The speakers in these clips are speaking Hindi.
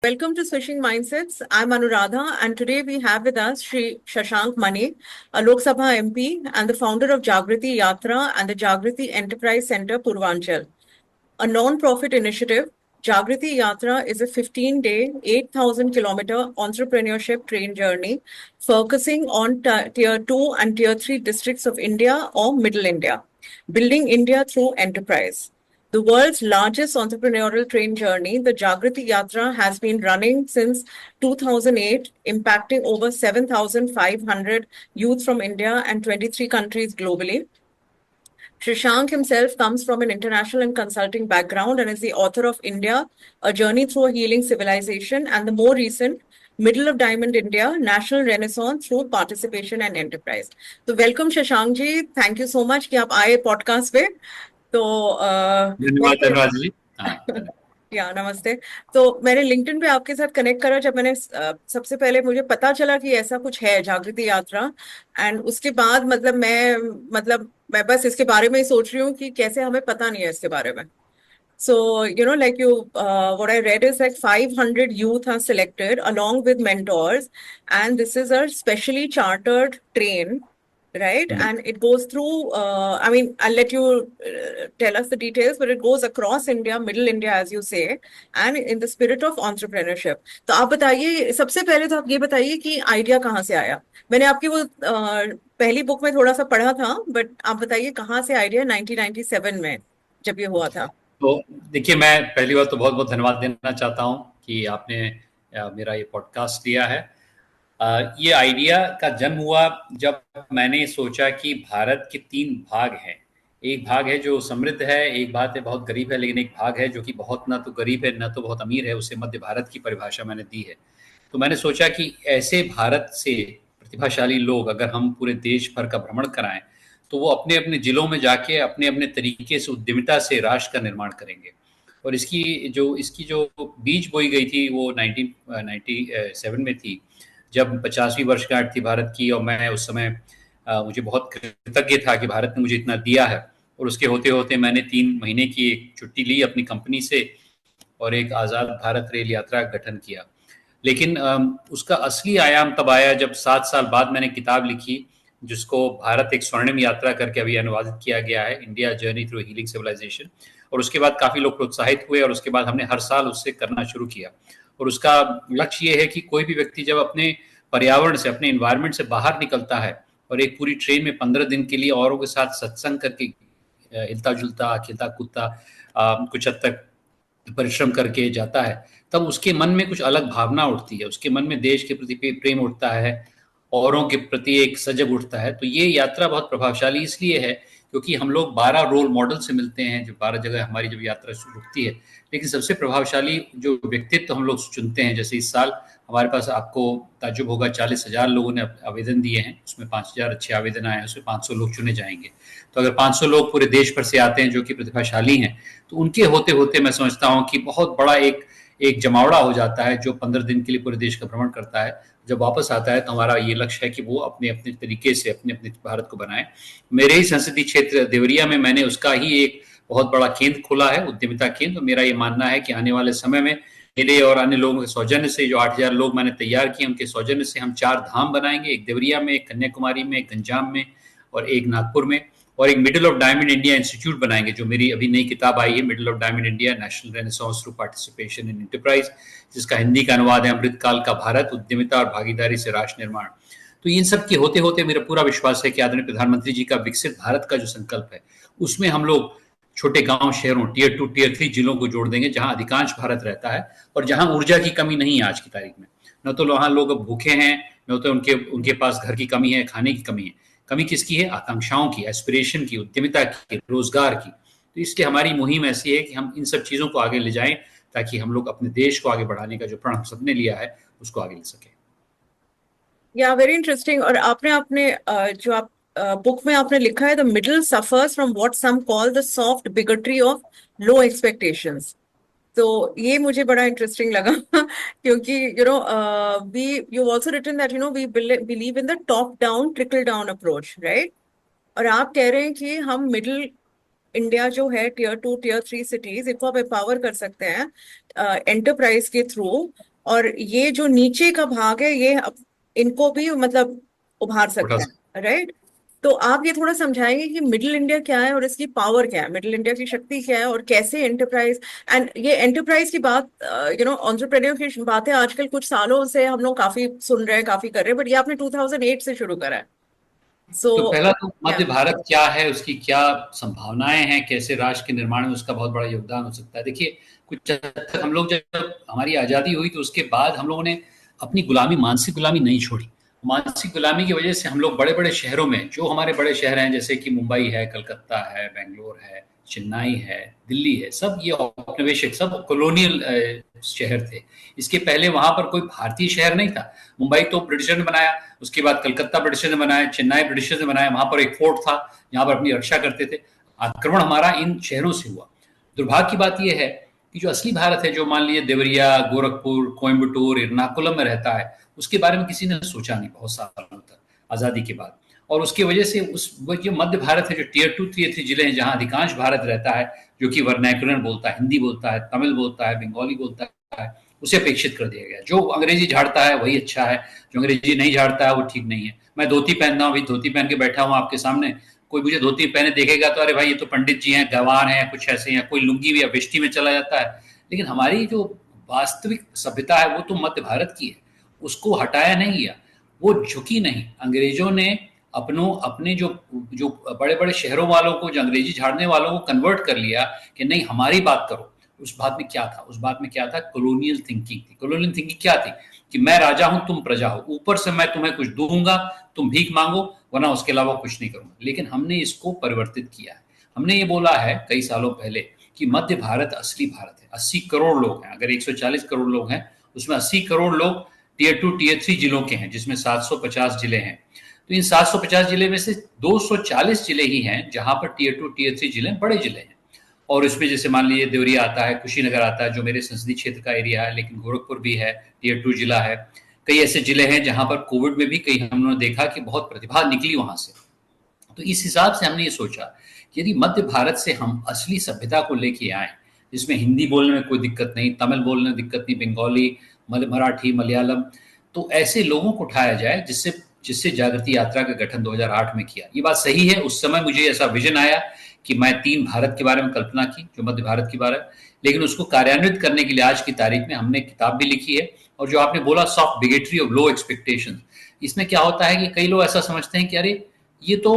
Welcome to Swishing Mindsets. I'm Anuradha, and today we have with us Shri Shashank Mani, a Lok Sabha MP and the founder of Jagriti Yatra and the Jagriti Enterprise Center, Purvanchal. A non-profit initiative, Jagriti Yatra is a 15-day, 8,000-kilometer entrepreneurship train journey focusing on Tier 2 and Tier 3 districts of India or Middle India, building India through enterprise. The world's largest entrepreneurial train journey, the Jagriti Yatra, has been running since 2008, impacting over 7,500 youth from India and 23 countries globally. Shashank himself comes from an international and consulting background and is the author of India, A Journey Through a Healing Civilization, and the more recent Middle of Diamond India, National Renaissance Through Participation and Enterprise. तो welcome Shashank ji, thank you so much कि आप आए पॉडकास्ट पे। तो धन्यवाद जी। या नमस्ते। तो मैंने लिंक्डइन पे आपके साथ कनेक्ट करा जब मैंने सबसे पहले मुझे पता चला कि ऐसा कुछ है जागृति यात्रा, एंड उसके बाद मैं बस इसके बारे में ही सोच रही हूँ कि कैसे हमें पता नहीं है इसके बारे में। So, what I read is like 500 youth are selected along with mentors, and this is a specially chartered train, right? And it goes through, I'll let you tell us the details, but it goes across India, Middle India, as you say, and in the spirit of entrepreneurship. तो आप बताइए, सबसे पहले तो आप ये बताइए कि आइडिया कहाँ से आया। मैंने आपकी वो पहली बुक में थोड़ा सा पढ़ा था, बट आप बताइए कहाँ से आइडिया 1997 में जब ये हुआ था। तो देखिए, मैं पहली बार तो बहुत बहुत धन्यवाद देना चाहता हूँ कि आपने मेरा ये पॉडकास्ट लिया है। ये आइडिया का जन्म हुआ जब मैंने सोचा कि भारत के 3 भाग हैं। एक भाग है जो समृद्ध है, एक भाग है बहुत गरीब है, लेकिन एक भाग है जो कि बहुत ना तो गरीब है ना तो बहुत अमीर है, उसे मध्य भारत की परिभाषा मैंने दी है। तो मैंने सोचा कि ऐसे भारत से प्रतिभाशाली लोग अगर हम पूरे देश भर का भ्रमण कराएं तो वो अपने अपने जिलों में जाके अपने अपने तरीके से उद्यमिता से राष्ट्र का निर्माण करेंगे। और इसकी जो बीज बोई गई थी वो 1997 में थी, जब 50वीं वर्षगांठ थी भारत की, और मैं उस समय मुझे बहुत कृतज्ञ था कि भारत ने मुझे इतना दिया है। और उसके होते होते मैंने 3 महीने की एक छुट्टी ली अपनी कंपनी से और एक आज़ाद भारत रेल यात्रा का गठन किया। लेकिन उसका असली आयाम तब आया जब 7 साल बाद मैंने किताब लिखी, जिसको भारत एक स्वर्णिम यात्रा करके अभी अनुवादित किया गया है, India journey through healing civilization. और उसके बाद काफ़ी लोग प्रोत्साहित हुए और उसके बाद हमने हर साल उससे करना शुरू किया। और उसका लक्ष्य ये है कि कोई भी व्यक्ति जब अपने पर्यावरण से, अपने इन्वायरमेंट से बाहर निकलता है और एक पूरी ट्रेन में 15 दिन के लिए औरों के साथ सत्संग करके हिलता जुलता, खेलता कूदता, कुछ हद तक परिश्रम करके जाता है, तब उसके मन में कुछ अलग भावना उठती है। उसके मन में देश के प्रति प्रेम उठता है, औरों के प्रति एक सजग उठता है। तो ये यात्रा बहुत प्रभावशाली इसलिए है क्योंकि हम लोग 12 रोल मॉडल से मिलते हैं, जो 12 जगह हमारी जब यात्रा रुकती है। लेकिन सबसे प्रभावशाली जो व्यक्तित्व हम लोग चुनते हैं, जैसे इस साल हमारे पास, आपको ताज्जुब होगा, 40,000 लोगों ने आवेदन दिए हैं, उसमें 5,000 अच्छे आवेदन आए हैं, उसमें 500 लोग चुने जाएंगे। तो अगर 500 लोग पूरे देश भर से आते हैं जो कि प्रतिभाशाली हैं, तो उनके होते होते मैं समझता हूँ कि बहुत बड़ा एक जमावड़ा हो जाता है जो 15 दिन के लिए पूरे देश का भ्रमण करता है। जब वापस आता है तो हमारा ये लक्ष्य है कि वो अपने अपने तरीके से अपने अपने भारत को बनाए। मेरे ही संसदीय क्षेत्र देवरिया में मैंने उसका ही एक बहुत बड़ा केंद्र खोला है, उद्यमिता केंद्र। तो मेरा ये मानना है कि आने वाले समय में मेरे और अन्य लोगों के सौजन्य से, जो 8,000 लोग मैंने तैयार किए, उनके सौजन्य से हम 4 धाम बनाएंगे, एक देवरिया में, एक कन्याकुमारी में, एक गंजाम में और एक नागपुर में। और एक middle of diamond India institute बनाएंगे, जो मेरी अभी नई किताब आई है, middle of diamond India, national renaissance through participation in enterprise, जिसका हिंदी का अनुवाद है अमृतकाल का भारत, उद्यमिता और भागीदारी से राष्ट्र निर्माण। तो इन सब के होते होते मेरा पूरा विश्वास है कि आदरणीय प्रधानमंत्री जी का विकसित भारत का जो संकल्प है, उसमें हम लोग छोटे गांव शहरों, टियर 2 टियर 3 जिलों को जोड़ देंगे, जहां अधिकांश भारत रहता है और जहां ऊर्जा की कमी नहीं है आज की तारीख में। न तो वहां लोग भूखे हैं, न तो उनके पास घर की कमी है, खाने की कमी है। कमी किसकी है? आकांक्षाओं की, एस्पिरेशन की, उद्यमिता की, रोजगार की। तो इसलिए हमारी मुहिम ऐसी है कि हम इन सब चीजों को आगे ले जाएं ताकि हम लोग अपने देश को आगे बढ़ाने का जो प्रण हम सबने लिया है उसको आगे ले सकें। या वेरी इंटरेस्टिंग। और आपने अपने जो आप बुक में आपने लिखा है, the middle suffers from what some call the soft bigotry of low expectations. तो ये मुझे बड़ा इंटरेस्टिंग लगा क्योंकि we you also written that we believe in the top down trickle down approach, right. और आप कह रहे हैं कि हम मिडिल इंडिया जो है, टियर 2 टियर 3 सिटीज, इनको आप एम्पावर कर सकते हैं एंटरप्राइज के थ्रू, और ये जो नीचे का भाग है ये इनको भी मतलब उभार उठा सकते हैं, राइट? तो आप ये थोड़ा समझाएंगे कि मिडिल इंडिया क्या है और इसकी पावर क्या है, मिडिल इंडिया की शक्ति क्या है, और कैसे एंटरप्राइज, एंड ये एंटरप्राइज की बात, एंटरप्रेन्योर की बातें आजकल कुछ सालों से हम लोग काफी सुन रहे हैं, काफी कर रहे हैं, बट ये आपने 2008 से शुरू करा है। सो तो पहला तो या मध्य भारत क्या है, उसकी क्या संभावनाएं हैं, कैसे राष्ट्र के निर्माण में उसका बहुत बड़ा योगदान हो सकता है। देखिए, कुछ हद तक हम लोग जब हमारी आज़ादी हुई तो उसके बाद हम लोगों ने अपनी गुलामी, मानसिक गुलामी नहीं छोड़ी। मानसिक गुलामी की वजह से हम लोग बड़े बड़े शहरों में, जो हमारे बड़े शहर हैं जैसे कि मुंबई है, कलकत्ता है, बेंगलोर है, चेन्नई है, दिल्ली है, सब ये औपनिवेशिक, सब कॉलोनियल शहर थे। इसके पहले वहां पर कोई भारतीय शहर नहीं था। मुंबई तो ब्रिटिशर ने बनाया, उसके बाद कलकत्ता ब्रिटिशर ने बनाया, चेन्नई ब्रिटिशर ने बनाया, वहां पर एक फोर्ट था जहां पर अपनी रक्षा करते थे। आक्रमण हमारा इन शहरों से हुआ। दुर्भाग्य की बात यह है कि जो असली भारत है, जो मान लीजिए देवरिया, गोरखपुर, कोयम्बटूर, एर्नाकुलम में रहता है, उसके बारे में किसी ने सोचा नहीं बहुत सालों तक आजादी के बाद। और उसकी वजह से उस वो जो मध्य भारत है, जो टीयर 2 टीयर 3 जिले हैं, जहां अधिकांश भारत रहता है, जो कि वर्नैकुलर बोलता है, हिंदी बोलता है, तमिल बोलता है, बंगाली बोलता है, उसे अपेक्षित कर दिया गया। जो अंग्रेजी झाड़ता है वही अच्छा है, जो अंग्रेजी नहीं झाड़ता है वो ठीक नहीं है। मैं धोती पहनता हूँ, अभी धोती पहन के बैठा हूँ आपके सामने, कोई मुझे धोती पहने देखेगा तो अरे भाई ये तो पंडित जी हैं, गंवार हैं, कुछ ऐसे हैं। कोई लुंगी भी या वेष्टी में चला जाता है। लेकिन हमारी जो वास्तविक सभ्यता है वो तो मध्य भारत की है, उसको हटाया नहीं गया, वो झुकी नहीं। अंग्रेजों ने अपने जो जो बड़े बड़े शहरों वालों को, जो अंग्रेजी झाड़ने वालों को कन्वर्ट कर लिया कि नहीं हमारी बात करो। उस बात में क्या था? उस बात में क्या था? कॉलोनियल थिंकिंग थी। कॉलोनियल थिंकिंग क्या थी? कि मैं राजा हूं, तुम प्रजा हो, ऊपर से मैं तुम्हें कुछ दूंगा, तुम भीख मांगो, वरना उसके अलावा कुछ नहीं करूंगा। लेकिन हमने इसको परिवर्तित किया है। हमने ये बोला है कई सालों पहले कि मध्य भारत असली भारत है। 80 करोड़ लोग हैं, अगर 140 करोड़ लोग हैं उसमें 80 करोड़ लोग टीयर 2 टीयर 3 जिलों के हैं, जिसमें 750 जिले हैं। तो इन 750 जिले में से 240 जिले ही हैं जहां पर टीयर 2 टीयर 3 जिले बड़े जिले हैं। और इसमें जैसे मान लीजिए देवरिया आता है, कुशीनगर आता है, जो मेरे संसदीय क्षेत्र का एरिया है, लेकिन गोरखपुर भी है, टीयर 2 जिला है। कई ऐसे जिले हैं जहां पर कोविड में भी कई हमने देखा कि बहुत प्रतिभा निकली वहां से। तो इस हिसाब से हमने ये सोचा कि यदि मध्य भारत से हम असली सभ्यता को लेके आए, जिसमें हिंदी बोलने में कोई दिक्कत नहीं, तमिल बोलने में दिक्कत नहीं, बंगाली, मराठी, मलयालम, तो ऐसे लोगों को उठाया जाए जिससे जिससे जागृति यात्रा का गठन 2008 में किया। ये बात सही है, उस समय मुझे ऐसा विजन आया कि मैं 3 भारत के बारे में कल्पना की, जो मध्य भारत के बारे में, लेकिन उसको कार्यान्वित करने के लिए आज की तारीख में हमने किताब भी लिखी है। और जो आपने बोला soft bigotry of low expectation, इसमें क्या होता है कि कई लोग ऐसा समझते हैं कि अरे ये तो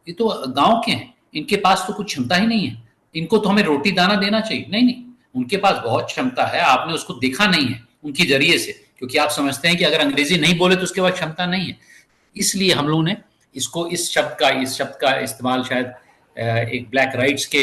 गांव के हैं, इनके पास तो कुछ क्षमता ही नहीं है, इनको तो हमें रोटी दाना देना चाहिए। नहीं नहीं, उनके पास बहुत क्षमता है, आपने उसको देखा नहीं है उनके जरिए से, क्योंकि आप समझते हैं कि अगर अंग्रेजी नहीं बोले तो उसके पास क्षमता नहीं है। इसलिए हम लोगों ने इसको इस शब्द का इस्तेमाल शायद एक ब्लैक राइट्स के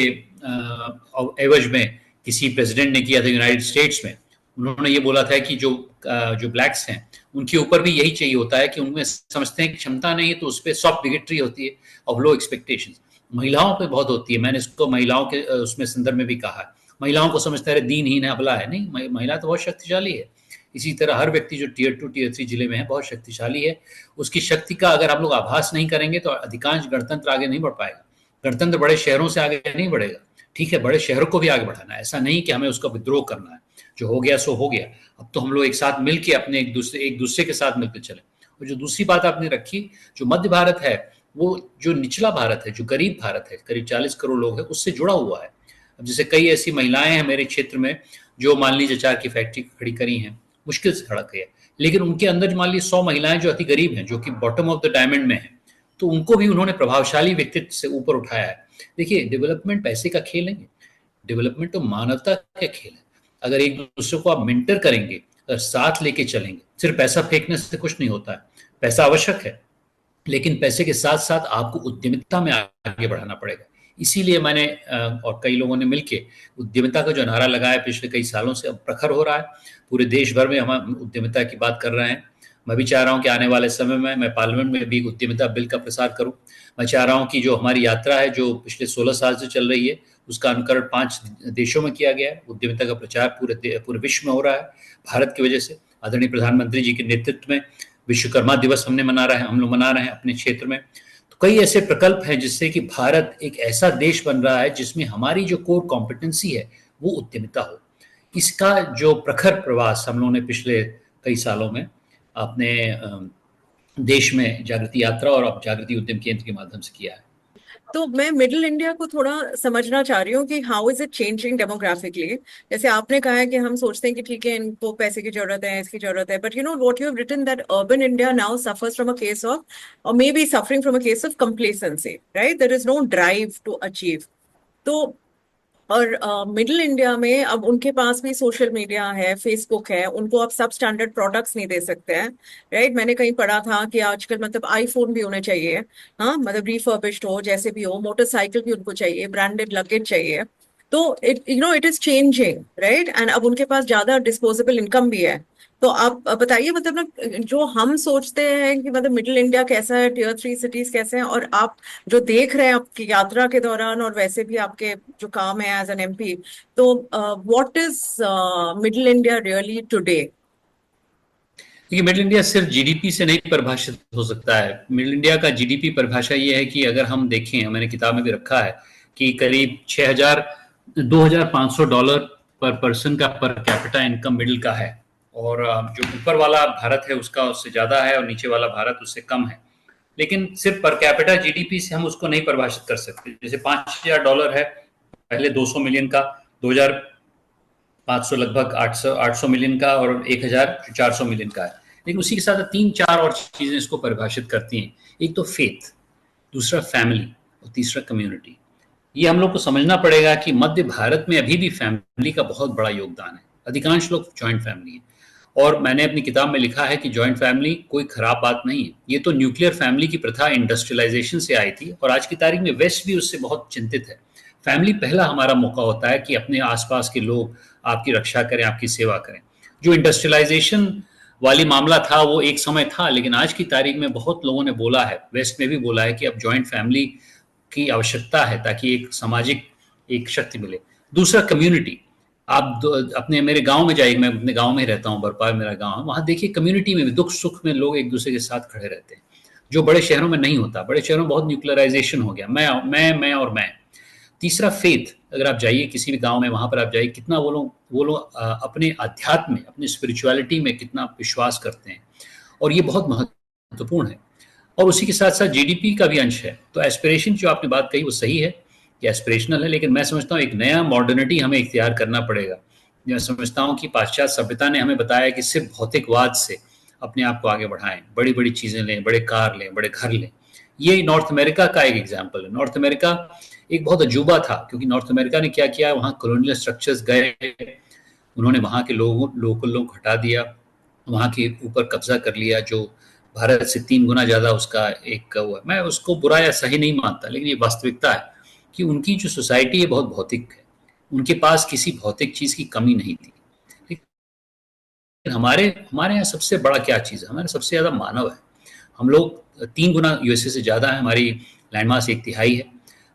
एवज में किसी प्रेसिडेंट ने किया था यूनाइटेड स्टेट्स में। उन्होंने ये बोला था कि जो ब्लैक्स हैं उनके ऊपर भी यही चाहिए होता है कि उनमें समझते हैं कि क्षमता नहीं है तो उस पर सॉफ्ट बिगेटरी होती है ऑफ लो एक्सपेक्टेशंस। महिलाओं पे बहुत होती है, मैंने इसको महिलाओं के उसमें संदर्भ में भी कहा है। महिलाओं को समझता है दीनहीन है, अबला है। नहीं, महिला तो बहुत शक्तिशाली है। इसी तरह हर व्यक्ति जो टीयर 2 टीयर 3 जिले में है बहुत शक्तिशाली है। उसकी शक्ति का अगर हम लोग आभास नहीं करेंगे तो अधिकांश गणतंत्र आगे नहीं बढ़ पाएगा। गणतंत्र बड़े शहरों से आगे नहीं बढ़ेगा। ठीक है, बड़े शहरों को भी आगे बढ़ाना है, ऐसा नहीं कि हमें उसका विद्रोह करना है। जो हो गया सो हो गया। अब तो हम लोग एक साथ मिलकर अपने एक दूसरे के साथ मिलकर चले। और जो दूसरी बात आपने रखी, जो मध्य भारत है वो जो निचला भारत है, जो गरीब भारत है, करीब 40 करोड़ लोग हैं, उससे जुड़ा हुआ है। अब जैसे कई ऐसी महिलाएं हैं मेरे क्षेत्र में जो मान लीजिए अचार की फैक्ट्री खड़ी करी हैं, मुश्किल से खड़ा है, लेकिन उनके अंदर मान लीजिए 100 महिलाएं जो अति गरीब हैं, जो कि बॉटम ऑफ द डायमंड में है, तो उनको भी उन्होंने प्रभावशाली व्यक्तित्व से ऊपर उठाया है। देखिए, डेवलपमेंट पैसे का खेल नहीं है, डेवलपमेंट तो मानवता का खेल है। अगर एक दूसरे को आप मेंटर करेंगे, अगर साथ लेके चलेंगे, सिर्फ पैसा फेंकने से कुछ नहीं होता है। पैसा आवश्यक है, लेकिन पैसे के साथ साथ आपको उद्यमिता में आगे बढ़ाना पड़ेगा। इसीलिए मैंने और कई लोगों ने मिलकर उद्यमिता का जो नारा लगाया पिछले कई सालों से, अब प्रखर हो रहा है। पूरे देश भर में हम उद्यमिता की बात कर रहे हैं। मैं भी चाह रहा हूं कि आने वाले समय में मैं पार्लियामेंट में भी उद्यमिता बिल का प्रसार करूं। मैं चाह रहा हूं कि जो हमारी यात्रा है, जो पिछले 16 साल से चल रही है, उसका अनुकरण 5 देशों में किया गया है। उद्यमिता का प्रचार पूरे विश्व में हो रहा है भारत की वजह से। आदरणीय प्रधानमंत्री जी के नेतृत्व में विश्वकर्मा दिवस हम लोग मना रहे हैं अपने क्षेत्र में। तो कई ऐसे प्रकल्प हैं जिससे कि भारत एक ऐसा देश बन रहा है जिसमें हमारी जो कोर कॉम्पिटेंसी है वो उद्यमिता हो। इसका जो प्रखर प्रवास हम लोगों ने पिछले कई सालों में अपने देश में जागृति यात्रा और अब जागृति उद्यम केंद्र के माध्यम से किया है। तो मैं मिडिल इंडिया को थोड़ा समझना चाह रही हूँ कि how is it changing demographically. जैसे आपने कहा है कि हम सोचते हैं कि ठीक है, इनको पैसे की जरूरत है, इसकी जरूरत है, but you know what you have written that urban India now suffers from a case of, और may be suffering from a case of complacency, right? There is no drive to achieve. तो और मिडिल इंडिया में अब उनके पास भी सोशल मीडिया है, फेसबुक है, उनको अब सब स्टैंडर्ड प्रोडक्ट्स नहीं दे सकते हैं, राइट? मैंने कहीं पढ़ा था कि आजकल मतलब आईफोन भी होने चाहिए, हाँ, मतलब रिफर्बिश्ड हो, जैसे भी हो, मोटरसाइकिल भी उनको चाहिए, ब्रांडेड लगेज चाहिए। तो it you know it is changing, right? And अब उनके पास ज्यादा डिस्पोजेबल इनकम भी है। तो आप बताइए, मतलब ना, जो हम सोचते हैं कि मतलब मिडिल इंडिया कैसा है, टियर 3 सिटीज कैसे हैं, और आप जो देख रहे हैं आपकी यात्रा के दौरान और वैसे भी आपके जो काम है एज एन एमपी, तो what is middle India really today? देखिए, मिडिल इंडिया सिर्फ जीडीपी से नहीं परिभाषित हो सकता है। मिडिल इंडिया का जीडीपी परिभाषा ये है कि अगर हम देखें, मैंने किताब में भी रखा है कि करीब 6,000 $2,500 पर पर्सन का पर कैपिटा इनकम मिडिल का है, और जो ऊपर वाला भारत है उसका उससे ज्यादा है और नीचे वाला भारत उससे कम है। लेकिन सिर्फ पर कैपिटा जीडीपी से हम उसको नहीं परिभाषित कर सकते। जैसे $5,000 है पहले 200 मिलियन का, 2005 लगभग 800 मिलियन का, और 1,400 मिलियन का है। लेकिन उसी के साथ 3-4 और चीजें इसको परिभाषित करती हैं। एक तो फेथ, दूसरा फैमिली, और तीसरा कम्युनिटी। ये हम लोग को समझना पड़ेगा कि मध्य भारत में अभी भी फैमिली का बहुत बड़ा योगदान है। अधिकांश लोग जॉइंट फैमिली है, और मैंने अपनी किताब में लिखा है कि जॉइंट फैमिली कोई खराब बात नहीं है। ये तो न्यूक्लियर फैमिली की प्रथा इंडस्ट्रियलाइजेशन से आई थी, और आज की तारीख में वेस्ट भी उससे बहुत चिंतित है। फैमिली पहला हमारा मौका होता है कि अपने आसपास के लोग आपकी रक्षा करें, आपकी सेवा करें। जो इंडस्ट्रियलाइजेशन वाली मामला था वो एक समय था, लेकिन आज की तारीख में बहुत लोगों ने बोला है, वेस्ट में भी बोला है, कि अब जॉइंट फैमिली की आवश्यकता है ताकि एक सामाजिक एक शक्ति मिले। दूसरा कम्युनिटी। आप अपने मेरे गांव में जाइए, मैं अपने गांव में ही रहता हूँ, बरपार मेरा गांव है, वहां देखिए कम्युनिटी में भी दुख सुख में लोग एक दूसरे के साथ खड़े रहते हैं, जो बड़े शहरों में नहीं होता। बड़े शहरों में बहुत न्यूक्लियराइजेशन हो गया, मैं और मैं। तीसरा फेथ। अगर आप जाइए किसी भी गांव में, वहां पर आप जाइए, कितना वो लोग अपने अध्यात्म में, अपनी स्पिरिचुअलिटी में कितना विश्वास करते हैं, और ये बहुत महत्वपूर्ण है। और उसी के साथ साथ जीडीपी का भी अंश है। तो एस्पिरेशन जो आपने बात कही वो सही है कि एस्पिरेशनल है, लेकिन मैं समझता हूँ एक नया मॉडर्निटी हमें इख्तियार करना पड़ेगा। मैं समझता हूँ कि पाश्चात्य सभ्यता ने हमें बताया कि सिर्फ भौतिकवाद से अपने आप को आगे बढ़ाएं, बड़ी बड़ी चीजें लें, बड़े कार लें, बड़े घर लें। ये नॉर्थ अमेरिका का एक एग्जाम्पल है। नॉर्थ अमेरिका एक बहुत अजूबा था, क्योंकि नॉर्थ अमेरिका ने क्या किया, वहाँ कॉलोनियल स्ट्रक्चर्स गए, उन्होंने वहाँ के लोकल लोग हटा दिया, वहाँ के ऊपर कब्जा कर लिया, जो भारत से 3 गुना ज्यादा उसका एक हुआ। मैं उसको बुरा या सही नहीं मानता, लेकिन ये वास्तविकता है कि उनकी जो सोसाइटी है बहुत भौतिक है, उनके पास किसी भौतिक चीज की कमी नहीं थी। लेकिन हमारे हमारे यहाँ सबसे बड़ा क्या चीज है, हमारे सबसे ज्यादा मानव है। हम लोग 3 गुना यूएसए से ज्यादा है, हमारी लैंडमास 1/3 है।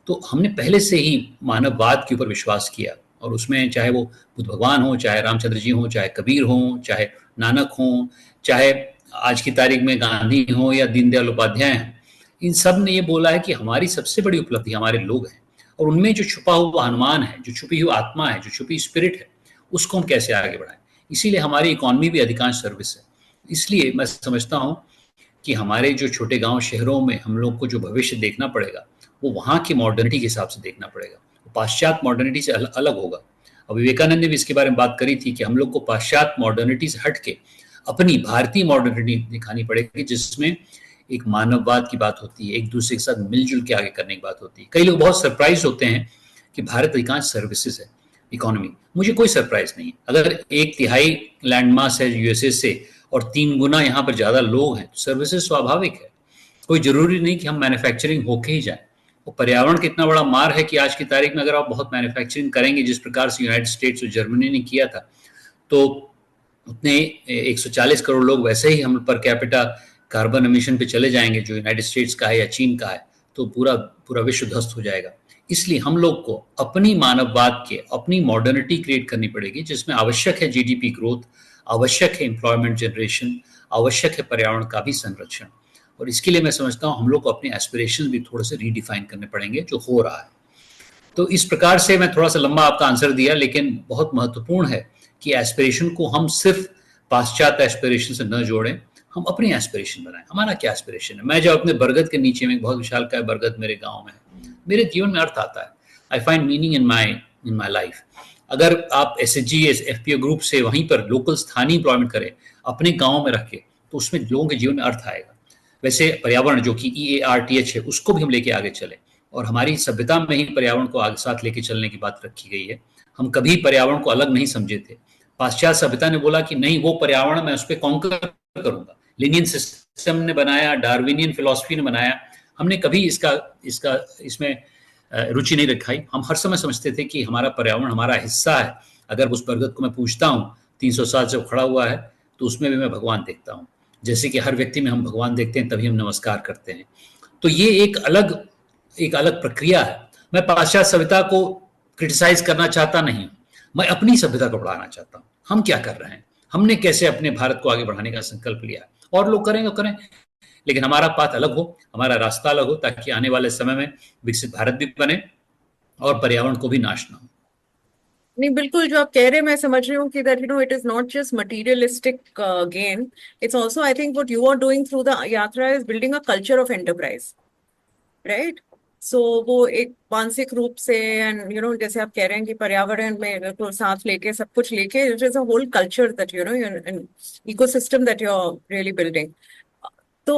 तो हमने पहले से ही मानववाद के ऊपर विश्वास किया, और उसमें चाहे वो बुद्ध भगवान हो, चाहे रामचंद्र जी हो, चाहे कबीर हो, चाहे नानक हो, चाहे आज की तारीख में गांधी हो या दीनदयाल उपाध्याय हैं, इन सब ने ये बोला है कि हमारी सबसे बड़ी उपलब्धि हमारे लोग हैं, और उनमें जो छुपा हुआ हनुमान है, जो छुपी हुई आत्मा है, जो छुपी स्पिरिट है, उसको हम कैसे आगे बढ़ाएं। इसीलिए हमारी इकोनॉमी भी अधिकांश सर्विस है। इसलिए मैं समझता हूँ कि हमारे जो छोटे गांव शहरों में हम लोग को जो भविष्य देखना पड़ेगा, वो वहाँ की मॉडर्निटी के हिसाब से देखना पड़ेगा। वो पाश्चात्य मॉडर्निटी से अलग होगा। और विवेकानंद ने भी इसके बारे में बात करी थी कि हम लोग को पाश्चात्य मॉडर्निटी से हट के अपनी भारतीय मॉडर्निटी दिखानी पड़ेगी, जिसमें एक मानववाद की बात होती है, एक दूसरे के साथ मिलजुल के आगे करने की बात होती है। कई लोग बहुत सरप्राइज होते हैं कि भारत अधिकांश सर्विसेज है, इकोनॉमी। मुझे कोई सरप्राइज नहीं है। अगर 1/3 लैंडमास है यूएसए से और 3 गुना यहाँ पर ज्यादा लोग हैं, तो सर्विसेज स्वाभाविक है। कोई जरूरी नहीं कि हम मैन्युफैक्चरिंग होके ही जाए। वो पर्यावरण का इतना बड़ा मार है कि आज की तारीख में अगर आप बहुत मैन्युफैक्चरिंग करेंगे, जिस प्रकार से यूनाइटेड स्टेट्स और जर्मनी ने किया था, तो उतने 140 करोड़ लोग वैसे ही हम पर कैपिटा कार्बन एमिशन पे चले जाएंगे, जो यूनाइटेड स्टेट्स का है या चीन का है, तो पूरा पूरा विश्व ध्वस्त हो जाएगा। इसलिए हम लोग को अपनी मानववाद के, अपनी मॉडर्निटी क्रिएट करनी पड़ेगी, जिसमें आवश्यक है जीडीपी ग्रोथ, आवश्यक है एम्प्लॉयमेंट जनरेशन, आवश्यक है पर्यावरण का भी संरक्षण। और इसके लिए मैं समझता हूँ हम लोग को अपने एस्पिरेशन भी थोड़े से रीडिफाइन करने पड़ेंगे, जो हो रहा है। तो इस प्रकार से मैं थोड़ा सा लंबा आपका आंसर दिया, लेकिन बहुत महत्वपूर्ण है कि एस्पिरेशन को हम सिर्फ पाश्चात्य एस्पिरेशन से न जोड़ें, हम अपनी एस्पिरेशन बनाएं। हमारा क्या एस्पिरेशन है? मैं जब अपने बरगद के नीचे में, बहुत विशालकाय बरगद मेरे गांव में है, मेरे जीवन में अर्थ आता है। I find meaning in my life. अगर आप SHG FPO ग्रुप से वहीं पर लोकल स्थानीय एम्प्लॉयमेंट करें, अपने गाँव में रख के, तो उसमें लोगों के जीवन में अर्थ आएगा। वैसे पर्यावरण जो कि EARTH है, उसको भी हम लेके आगे चले, और हमारी सभ्यता में ही पर्यावरण को आगे साथ लेके चलने की बात रखी गई है। हम कभी पर्यावरण को अलग नहीं समझे थे। पाश्चात्य सभ्यता ने बोला कि नहीं, वो पर्यावरण मैं उस पर कॉन्कर करूंगा। लिनियन सिस्टम ने बनाया, डार्विनियन फिलॉसफी ने बनाया, हमने कभी इसमें रुचि नहीं रखाई। हम हर समय समझते थे कि हमारा पर्यावरण हमारा हिस्सा है। अगर उस बरगद को मैं पूछता हूँ 300 साल से खड़ा हुआ है, तो उसमें भी मैं भगवान देखता हूँ। जैसे कि हर व्यक्ति में हम भगवान देखते हैं, तभी हम नमस्कार करते हैं। तो ये एक अलग प्रक्रिया है। मैं पाश्चात्य सभ्यता को क्रिटिसाइज करना चाहता नहीं, मैं अपनी सभ्यता को बढ़ाना चाहता हूँ। हम क्या कर रहे हैं, हमने कैसे अपने भारत को आगे बढ़ाने का संकल्प लिया, और लोग करें तो करें, लेकिन हमारा पाथ अलग हो, हमारा रास्ता अलग हो, ताकि आने वाले समय में विकसित भारत भी बने और पर्यावरण को भी नाश ना हो। नहीं, बिल्कुल जो आप कह रहे हैं मैं समझ रही हूँ कि that it is not just materialistic gain, it's also I think what you are doing through the yatra is building a culture of enterprise, right? So वो एक मानसिक रूप से, एंड जैसे आप कह रहे हैं कि पर्यावरण में तो साथ लेके, सब कुछ लेके, it is a whole culture that ecosystem that you are really building. तो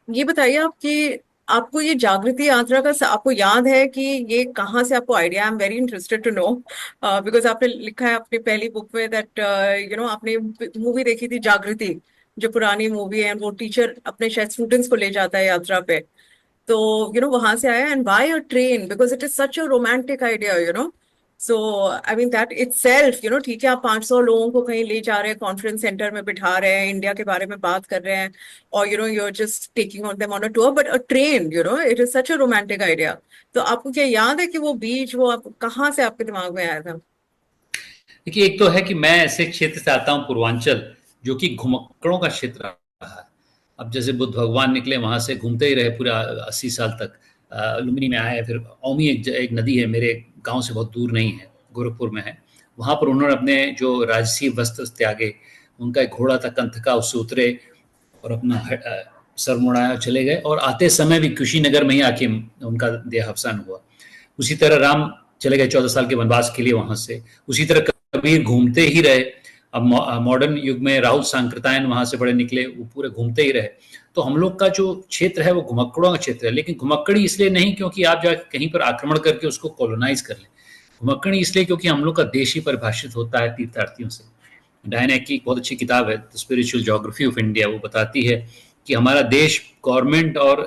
ये बताइए आप कि आपको ये जागृति यात्रा का आपको याद है कि ये कहाँ से आपको idea? I am very interested to know, because आपने लिखा है अपनी पहली बुक में दैट आपने मूवी देखी थी जागृति, जो पुरानी मूवी है, वो टीचर अपने शायद स्टूडेंट्स को ले जाता है यात्रा पे, तो वहां से आया। And by a train, because it is such a romantic idea, so I mean that itself, ठीक है, आप 500 लोगों को कहीं ले जा रहे हैं, कॉन्फ्रेंस सेंटर में बिठा रहे हैं, इंडिया के बारे में बात कर रहे हैं, और you're just taking on them on a tour, but a train, it is such a romantic idea. तो आपको क्या याद है कि वो बीच, वो आप कहाँ से आपके दिमाग में आया था? देखिए, एक तो है कि मैं ऐसे क्षेत्र से आता हूँ, पूर्वांचल, जो कि घुमक्कड़ों का क्षेत्र रहा है। अब जैसे बुद्ध भगवान निकले, वहां से घूमते ही रहे पूरा 80 साल तक। लुम्बिनी में आए, फिर औमी एक नदी है, मेरे गांव से बहुत दूर नहीं है, गोरखपुर में है। वहां पर उन्होंने अपने जो राजसी वस्त्र त्यागे, उनका एक घोड़ा था कंथका, उससे उतरे और अपना सर मुड़ाया चले गए, और आते समय भी कुशीनगर में ही आके उनका देहावसान हुआ। उसी तरह राम चले गए 14 साल के वनवास के लिए वहां से। उसी तरह कबीर घूमते ही रहे। अब मॉडर्न युग में राहुल सांकृतायन वहां से बड़े निकले, वो पूरे घूमते ही रहे। तो हम लोग का जो क्षेत्र है वो घुमक्कड़ों का क्षेत्र है, लेकिन घुमक्कड़ी इसलिए नहीं क्योंकि आप जाकर कहीं पर आक्रमण करके उसको कॉलोनाइज कर लें। घुमक्कड़ी इसलिए क्योंकि हम लोग का देश ही परिभाषित होता है तीर्थार्थियों से। डायन की एक बहुत अच्छी किताब है, the spiritual geography of India, वो बताती है कि हमारा देश गवर्नमेंट और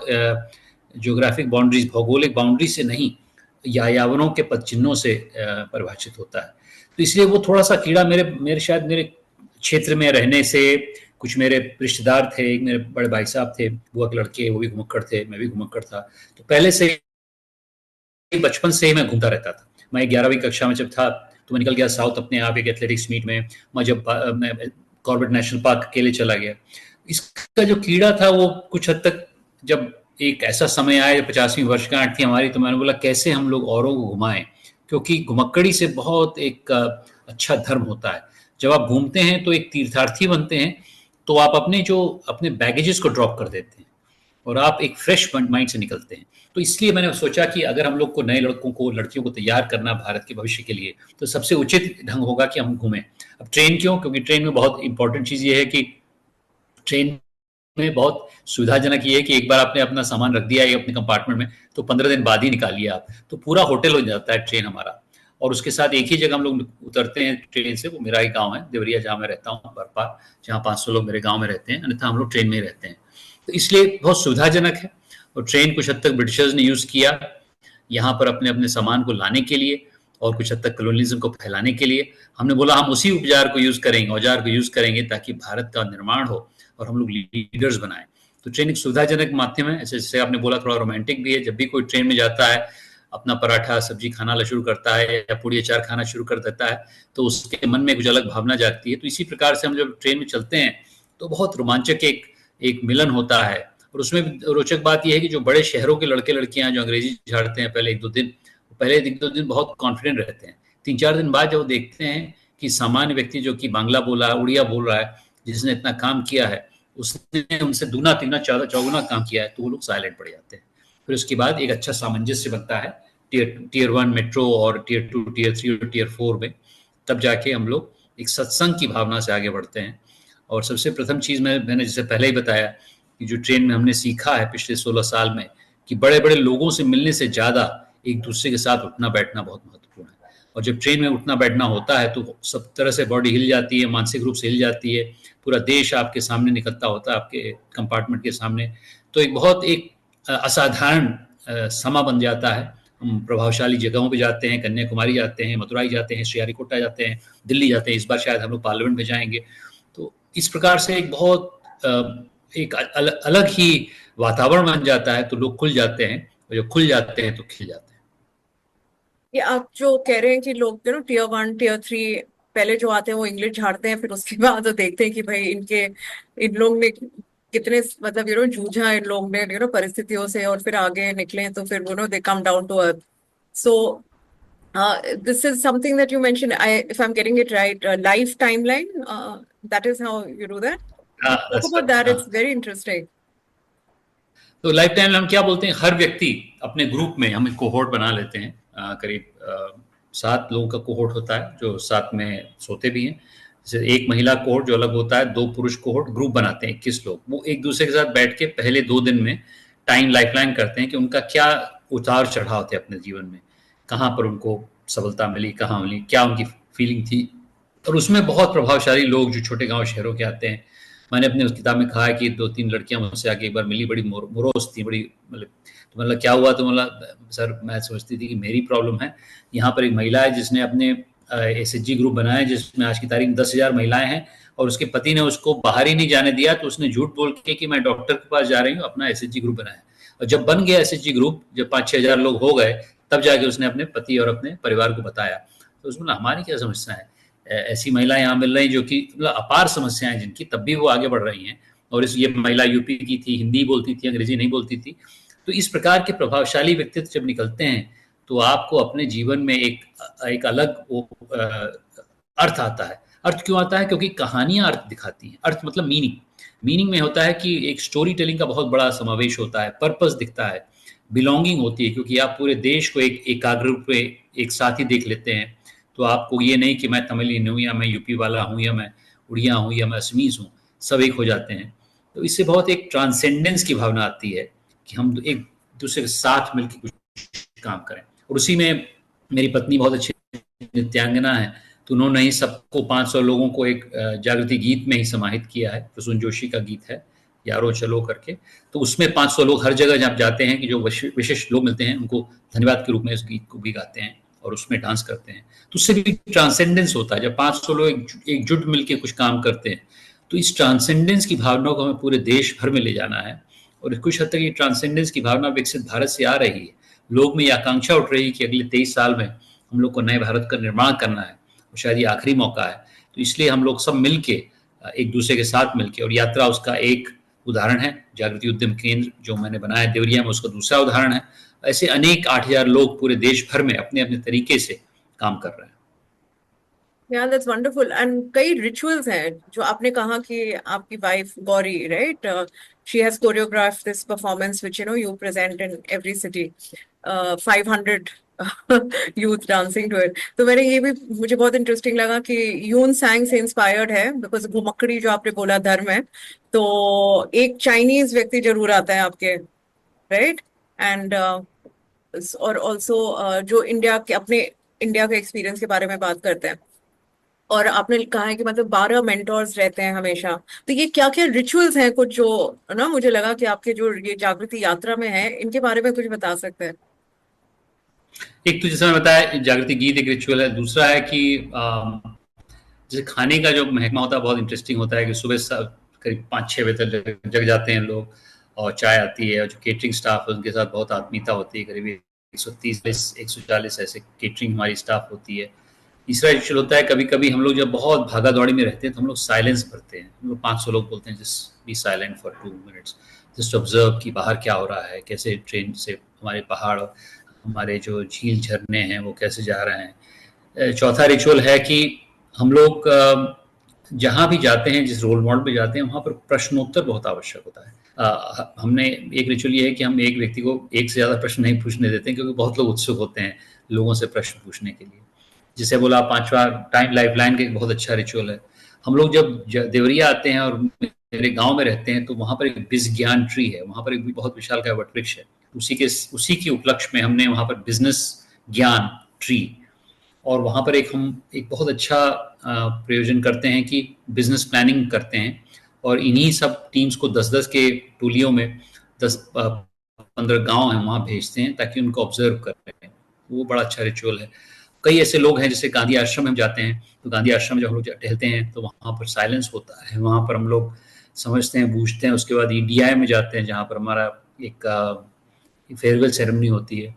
ज्योग्राफिक बाउंड्रीज, भौगोलिक बाउंड्री से नहीं, यायावरों के पदचिन्हों से परिभाषित होता है। तो इसलिए वो थोड़ा सा कीड़ा मेरे शायद मेरे क्षेत्र में रहने से, कुछ मेरे रिश्तेदार थे, एक मेरे बड़े भाई साहब थे, बुआ के लड़के, वो भी घुमक्कड़ थे, मैं भी घुमक्कड़ था। तो पहले से बचपन से ही मैं घूमता रहता था। मैं 11वीं कक्षा में जब था तो मैं निकल गया साउथ अपने आप एक एथलेटिक्स मीट में। मैं कॉर्बेट नेशनल पार्क अकेले चला गया। इसका जो कीड़ा था वो कुछ हद तक, जब एक ऐसा समय आया, 50वीं वर्षगांठ थी हमारी, तो मैंने बोला कैसे हम लोग औरों को घुमाएं, क्योंकि घुमक्कड़ी से बहुत एक अच्छा धर्म होता है। जब आप घूमते हैं तो एक तीर्थार्थी बनते हैं, तो आप अपने बैगेजेस को ड्रॉप कर देते हैं और आप एक फ्रेश माइंड से निकलते हैं। तो इसलिए मैंने सोचा कि अगर हम लोग को, नए लड़कों को, लड़कियों को तैयार करना भारत के भविष्य के लिए, तो सबसे उचित ढंग होगा कि हम घूमें। अब ट्रेन क्यों? क्योंकि ट्रेन में बहुत इंपॉर्टेंट चीज़ ये है कि ट्रेन में बहुत सुविधाजनक ये है कि एक बार आपने अपना सामान रख दिया है अपने कंपार्टमेंट में, तो 15 दिन बाद ही निकालिए आप, तो पूरा होटल हो जाता है ट्रेन हमारा। और उसके साथ एक ही जगह हम लोग उतरते हैं ट्रेन से, वो मेरा ही गांव है देवरिया, जहाँ मैं रहता हूँ, बरपार, जहाँ 500 लोग मेरे गांव में रहते हैं, अन्यथा हम लोग ट्रेन में ही रहते हैं। तो इसलिए बहुत सुविधाजनक है। और ट्रेन कुछ हद तक ब्रिटिशर्स ने यूज़ किया यहाँ पर अपने अपने सामान को लाने के लिए, और कुछ हद तक कॉलोनिज्म को फैलाने के लिए। हमने बोला हम उसी औजार को यूज़ करेंगे ताकि भारत का निर्माण हो और हम लोग लीडर्स बनाएं। तो ट्रेन एक सुविधाजनक माध्यम है। जैसे आपने बोला, थोड़ा रोमांटिक भी है। जब भी कोई ट्रेन में जाता है, अपना पराठा सब्जी खाना शुरू करता है या पूड़ी अचार खाना शुरू कर देता है, तो उसके मन में कुछ अलग भावना जागती है। तो इसी प्रकार से हम जब ट्रेन में चलते हैं तो बहुत रोमांचक एक मिलन होता है। और उसमें रोचक बात यह है कि जो बड़े शहरों के लड़के लड़कियां जो अंग्रेजी झाड़ते हैं पहले एक दो दिन बहुत कॉन्फिडेंट रहते हैं, 3-4 दिन बाद जब देखते हैं कि सामान्य व्यक्ति जो कि बांग्ला बोल रहा है, उड़िया बोल रहा है, जिसने इतना काम किया है, उसने उनसे दूना तीगुना चौगुना काम किया है, तो वो लोग साइलेंट पड़ जाते हैं। फिर उसके बाद एक अच्छा सामंजस्य बनता है टीयर 1 मेट्रो और टीयर 2, टीयर 3 और टीयर 4 में। तब जाके हम लोग एक सत्संग की भावना से आगे बढ़ते हैं। और सबसे प्रथम चीज़ मैंने जैसे पहले ही बताया कि जो ट्रेन में हमने सीखा है पिछले 16 साल में, कि बड़े बड़े लोगों से मिलने से ज़्यादा एक दूसरे के साथ उठना बैठना बहुत महत्वपूर्ण है। और जब ट्रेन में उठना बैठना होता है तो सब तरह से बॉडी हिल जाती है, मानसिक रूप से हिल जाती है, पूरा देश आपके सामने निकलता होता है, आपके कंपार्टमेंट के सामने। तो एक बहुत एक असाधारण समा बन जाता है। हम प्रभावशाली जगहों पे जाते हैं, कन्याकुमारी जाते हैं, मदुराई जाते हैं, श्रीहरिकोटा जाते हैं, दिल्ली जाते हैं, इस बार शायद हम लोग पार्लियामेंट में जाएंगे। तो इस प्रकार से एक बहुत एक अलग ही वातावरण बन जाता है, तो लोग खुल जाते हैं, और जब खुल जाते हैं तो खिल जाते हैं। ये आप जो कह रहे हैं कि लोग टीयर 1 टीयर 3 पहले जो आते हैं वो इंग्लिश झाड़ते हैं, फिर उसके बाद तो देखते हैं कि भाई इन लोग ने कितने मतलब जूझा इन लोग ने परिस्थितियों से, और फिर आगे निकले तो फिर they come down to earth. So this is something that you mentioned. If I'm getting it right, life timeline. That is how you do that. Talk about that. It's very interesting. तो लाइफ टाइम हम क्या बोलते हैं, हर व्यक्ति अपने ग्रुप में हम एक कोहोर्ट बना लेते हैं। करीब 7 लोगों का कोहोर्ट होता है जो साथ में सोते भी हैं। जैसे एक महिला कोहोर्ट जो अलग होता है, 2 पुरुष कोहोर्ट ग्रुप बनाते हैं 21 लोग। वो एक दूसरे के साथ बैठ के पहले 2 दिन में टाइम लाइफलाइन करते हैं कि उनका क्या उतार चढ़ाव थे अपने जीवन में, कहाँ पर उनको सफलता मिली, कहाँ मिली, क्या उनकी फीलिंग थी। और उसमें बहुत प्रभावशाली लोग जो छोटे गांव शहरों के आते हैं। मैंने अपने उस किताब में कहा है कि 2-3 लड़कियां मुझसे आके एक बार मिली, बड़ी मोरोस थी, बड़ी मतलब क्या हुआ, तो मतलब सर मैं समझती थी कि मेरी प्रॉब्लम है। यहाँ पर एक महिला है जिसने अपने SHG ग्रुप बनाया जिसमें आज की तारीख में 10,000 महिलाएं हैं, और उसके पति ने उसको बाहर ही नहीं जाने दिया, तो उसने झूठ बोल के कि मैं डॉक्टर के पास जा रही हूँ, अपना SHG ग्रुप बनाया। और जब बन गया SHG ग्रुप, जब 5-6 हज़ार लोग हो गए, तब जाके उसने अपने पति और अपने परिवार को बताया। तो उसमें हमारी क्या समस्या है, ऐसी महिलाएं यहाँ मिल रही जो कि मतलब अपार समस्याएं जिनकी, तब भी वो आगे बढ़ रही हैं। और ये महिला यूपी की थी, हिंदी बोलती थी, अंग्रेजी नहीं बोलती थी। तो इस प्रकार के प्रभावशाली व्यक्तित्व जब निकलते हैं तो आपको अपने जीवन में एक अलग अर्थ आता है। अर्थ क्यों आता है? क्योंकि कहानियां अर्थ दिखाती हैं। अर्थ मतलब मीनिंग में होता है कि एक स्टोरी टेलिंग का बहुत बड़ा समावेश होता है, पर्पस दिखता है, बिलोंगिंग होती है, क्योंकि आप पूरे देश को एक एकाग्र रूप में एक साथ ही देख लेते हैं। तो आपको ये नहीं कि मैं तमिलियन हूँ, या मैं यूपी वाला हूँ, या मैं उड़िया हूँ, या मैं असमीज हूँ, सब एक हो जाते हैं। तो इससे बहुत एक ट्रांसेंडेंस की भावना आती है कि हम एक दूसरे के साथ मिलकर कुछ काम करें। और उसी में मेरी पत्नी बहुत अच्छी नृत्यांगना है, तो उन्होंने ही सबको 500 लोगों को एक जागृति गीत में ही समाहित किया है। प्रसून जोशी का गीत है, यारो चलो करके। तो उसमें 500 लोग हर जगह जहाँ जाते हैं कि जो विशिष्ट लोग मिलते हैं उनको धन्यवाद के रूप में इस गीत को भी गाते हैं और उसमें डांस करते हैं। तो उससे भी ट्रांसेंडेंस होता है। जब 500 लोग एकजुट मिलकर कुछ काम करते हैं, तो इस ट्रांसेंडेंस की भावना को हमें पूरे देश भर में ले जाना है। और कुछ हद तक ये ट्रांसेंडेंस की भावना विकसित भारत से आ रही है। लोग में ये आकांक्षा उठ रही है कि अगले 23 साल में हम लोग को नए भारत का निर्माण करना है, और शायद ये आखिरी मौका है। तो इसलिए हम लोग सब मिलके एक दूसरे के साथ मिलके, और यात्रा उसका एक उदाहरण है, जागृति उद्यम केंद्र जो मैंने बनाया देवरिया में उसका दूसरा उदाहरण है। ऐसे अनेक 8,000 लोग पूरे देश भर में अपने अपने तरीके से काम कर रहे हैं। Yeah, that's wonderful. And कई rituals हैं जो आपने कहा कि आपकी wife Gauri, right? She has choreographed this performance which you present in every city. 500 youth dancing to it. तो मुझे बहुत इंटरेस्टिंग लगा कि यून सांग से इंस्पायर्ड है, बिकॉज घुमक्कड़ी जो आपने बोला धर्म है, तो एक चाइनीज व्यक्ति जरूर आता है आपके, राइट? एंड और ऑल्सो जो अपने इंडिया के एक्सपीरियंस के बारे में बात करते हैं। और आपने कहा है कि मतलब 12 मेंटोर्स रहते हैं हमेशा। तो ये क्या क्या रिचुअल्स हैं कुछ जो ना, मुझे लगा कि आपके जो ये जागृति यात्रा में है, इनके बारे में कुछ बता सकते हैं? एक तो जैसे मैं बताया, जागृति गीत एक रिचुअल है। दूसरा है कि जैसे खाने का जो महकमा होता है बहुत इंटरेस्टिंग होता है कि सुबह करीब 5-6 बजे तक जग जाते हैं लोग, और चाय आती है, और जो केटरिंग स्टाफ है उनके साथ बहुत आत्मीयता होती है। करीब 130-140 ऐसे केटरिंग हमारी स्टाफ होती है। तीसरा रिचुअल होता है, कभी कभी हम लोग जब बहुत भागा दौड़ी में रहते हैं तो हम लोग साइलेंस भरते हैं। हम लोग 500 लोग बोलते हैं just be silent for 2 minutes, just observe कि बाहर क्या हो रहा है, कैसे ट्रेन से हमारे पहाड़, हमारे जो झील झरने हैं वो कैसे जा रहे हैं। चौथा रिचुअल है कि हम लोग जहाँ भी जाते हैं, जिस रोल मॉडल पे जाते हैं, वहाँ पर प्रश्नोत्तर बहुत आवश्यक होता है। हमने एक रिचुअल ये है कि हम एक व्यक्ति को एक से ज़्यादा प्रश्न नहीं पूछने देते हैं, क्योंकि बहुत लोग उत्सुक होते हैं लोगों से प्रश्न पूछने के लिए। जिसे बोला पांचवा टाइम लाइफलाइन का एक बहुत अच्छा रिचुअल है। हम लोग जब देवरिया आते हैं और मेरे गांव में रहते हैं, तो वहाँ पर एक बिज ज्ञान ट्री है, वहाँ पर एक बहुत विशाल का वट वृक्ष है। उसी के उपलक्ष्य में हमने वहाँ पर बिजनेस ज्ञान ट्री, और वहाँ पर हम एक बहुत अच्छा प्रयोजन करते हैं कि बिजनेस प्लानिंग करते हैं, और इन्हीं सब टीम्स को 10-10 के टोलियों में 10-15 गांव हैं वहाँ भेजते हैं, ताकि उनको ऑब्जर्व कर रहे हैं। वो बड़ा अच्छा रिचुअल है। कई ऐसे लोग हैं, जैसे गांधी आश्रम में हम जाते हैं, तो गांधी आश्रम में जब हम लोग टहलते हैं तो वहाँ पर साइलेंस होता है, वहाँ पर हम लोग समझते हैं, बूझते हैं। उसके बाद ईडीआई में जाते हैं, जहाँ पर हमारा एक फेयरवेल सेरेमनी होती है।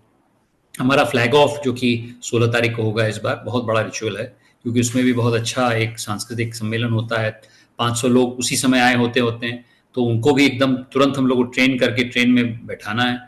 हमारा फ्लैग ऑफ जो कि 16 तारीख को होगा इस बार, बहुत बड़ा रिचुअल है, क्योंकि उसमें भी बहुत अच्छा एक सांस्कृतिक सम्मेलन होता है। 500 लोग उसी समय आए होते हैं, तो उनको भी एकदम तुरंत हम लोग को ट्रेन करके ट्रेन में बैठाना है,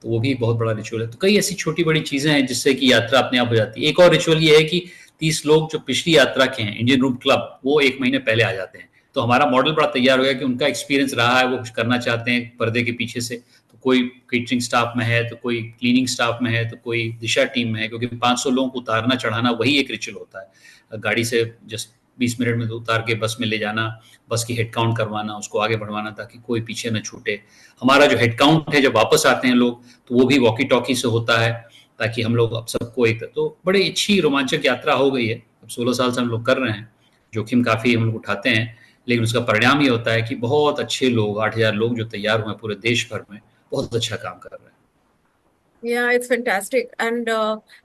तो वो भी बहुत बड़ा रिचुअल है। तो कई ऐसी छोटी बड़ी चीजें हैं जिससे कि यात्रा अपने आप हो जाती है। एक और रिचुअल ये है कि 30 लोग जो पिछली यात्रा के हैं, इंडियन रूट क्लब, वो 1 महीने पहले आ जाते हैं। तो हमारा मॉडल बड़ा तैयार हो गया कि उनका एक्सपीरियंस रहा है, वो कुछ करना चाहते हैं पर्दे के पीछे से। तो कोई केटरिंग स्टाफ में है, तो कोई क्लीनिंग स्टाफ में है, तो कोई दिशा टीम में है, क्योंकि 500 लोगों को उतारना चढ़ाना वही एक रिचुअल होता है। गाड़ी से जस्ट 20 मिनट में उतार के बस में ले जाना, बस की हेड काउंट करवाना, उसको आगे बढ़वाना, ताकि कोई पीछे न छूटे। हमारा जो हेड काउंट है, जब वापस आते हैं लोग, तो वो भी वॉकी टॉकी से होता है, ताकि हम लोग अब सबको एक, तो बड़ी अच्छी रोमांचक यात्रा हो गई है। अब 16 साल से हम लोग कर रहे हैं, जोखिम काफ़ी हम लोग उठाते हैं, लेकिन उसका परिणाम ये होता है कि बहुत अच्छे लोग, 8,000 लोग जो तैयार हुए पूरे देश भर में, बहुत अच्छा काम कर रहे हैं। या इट्स फैंटास्टिक एंड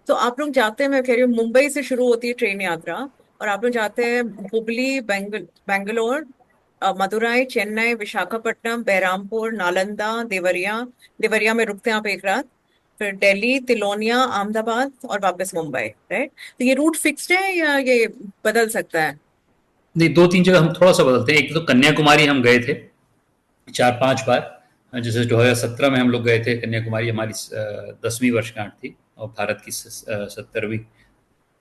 तो आप लोग जाते हैं, मैं कह रही हूँ मुंबई से शुरू होती है ट्रेन यात्रा, और आप लोग जाते हैं हुबली, बेंगलोर, मदुरई, चेन्नई, विशाखापट्टनम, बहरामपुर, नालंदा, देवरिया। देवरिया में रुकते हैं आप एक रात, फिर दिल्ली, तिलोनिया, अहमदाबाद और वापस मुंबई, राइट? तो ये रूट फिक्स्ड है या ये बदल सकता है? नहीं, 2-3 जगह हम थोड़ा सा बदलते हैं। एक तो कन्याकुमारी हम गए थे 4-5 बार। जैसे 2017 में हम लोग गए थे कन्याकुमारी, हमारी 10वीं वर्षगांठ थी, और भारत की 70वीं।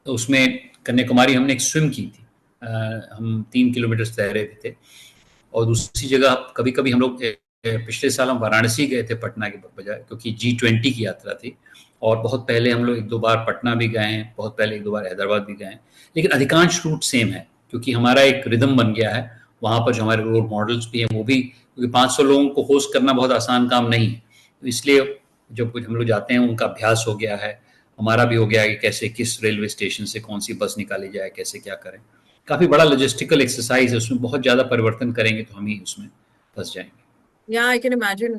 तो उसमें कन्याकुमारी हमने एक स्विम की थी। हम 3 किलोमीटर तैरे भी थे। और दूसरी जगह कभी कभी हम लोग पिछले साल हम वाराणसी गए थे पटना के बजाय, क्योंकि G20 की यात्रा थी। और बहुत पहले हम लोग 1-2 बार पटना भी गए हैं, बहुत पहले 1-2 बार हैदराबाद भी गए हैं। लेकिन अधिकांश रूट सेम है, क्योंकि हमारा एक रिदम बन गया है। वहाँ पर जो हमारे रोल मॉडल्स भी हैं, वो भी, क्योंकि 500 लोगों को होस्ट करना बहुत आसान काम नहीं है, तो इसलिए जब कुछ हम लोग जाते हैं, उनका अभ्यास हो गया है, हमारा भी हो गया है कि कैसे किस रेलवे स्टेशन से कौन सी बस निकाली जाए, कैसे क्या करें। काफ़ी बड़ा लॉजिस्टिकल एक्सरसाइज है, उसमें बहुत ज़्यादा परिवर्तन करेंगे तो हम ही उसमें फंस जाएंगे। या आई कैन इमेजिन,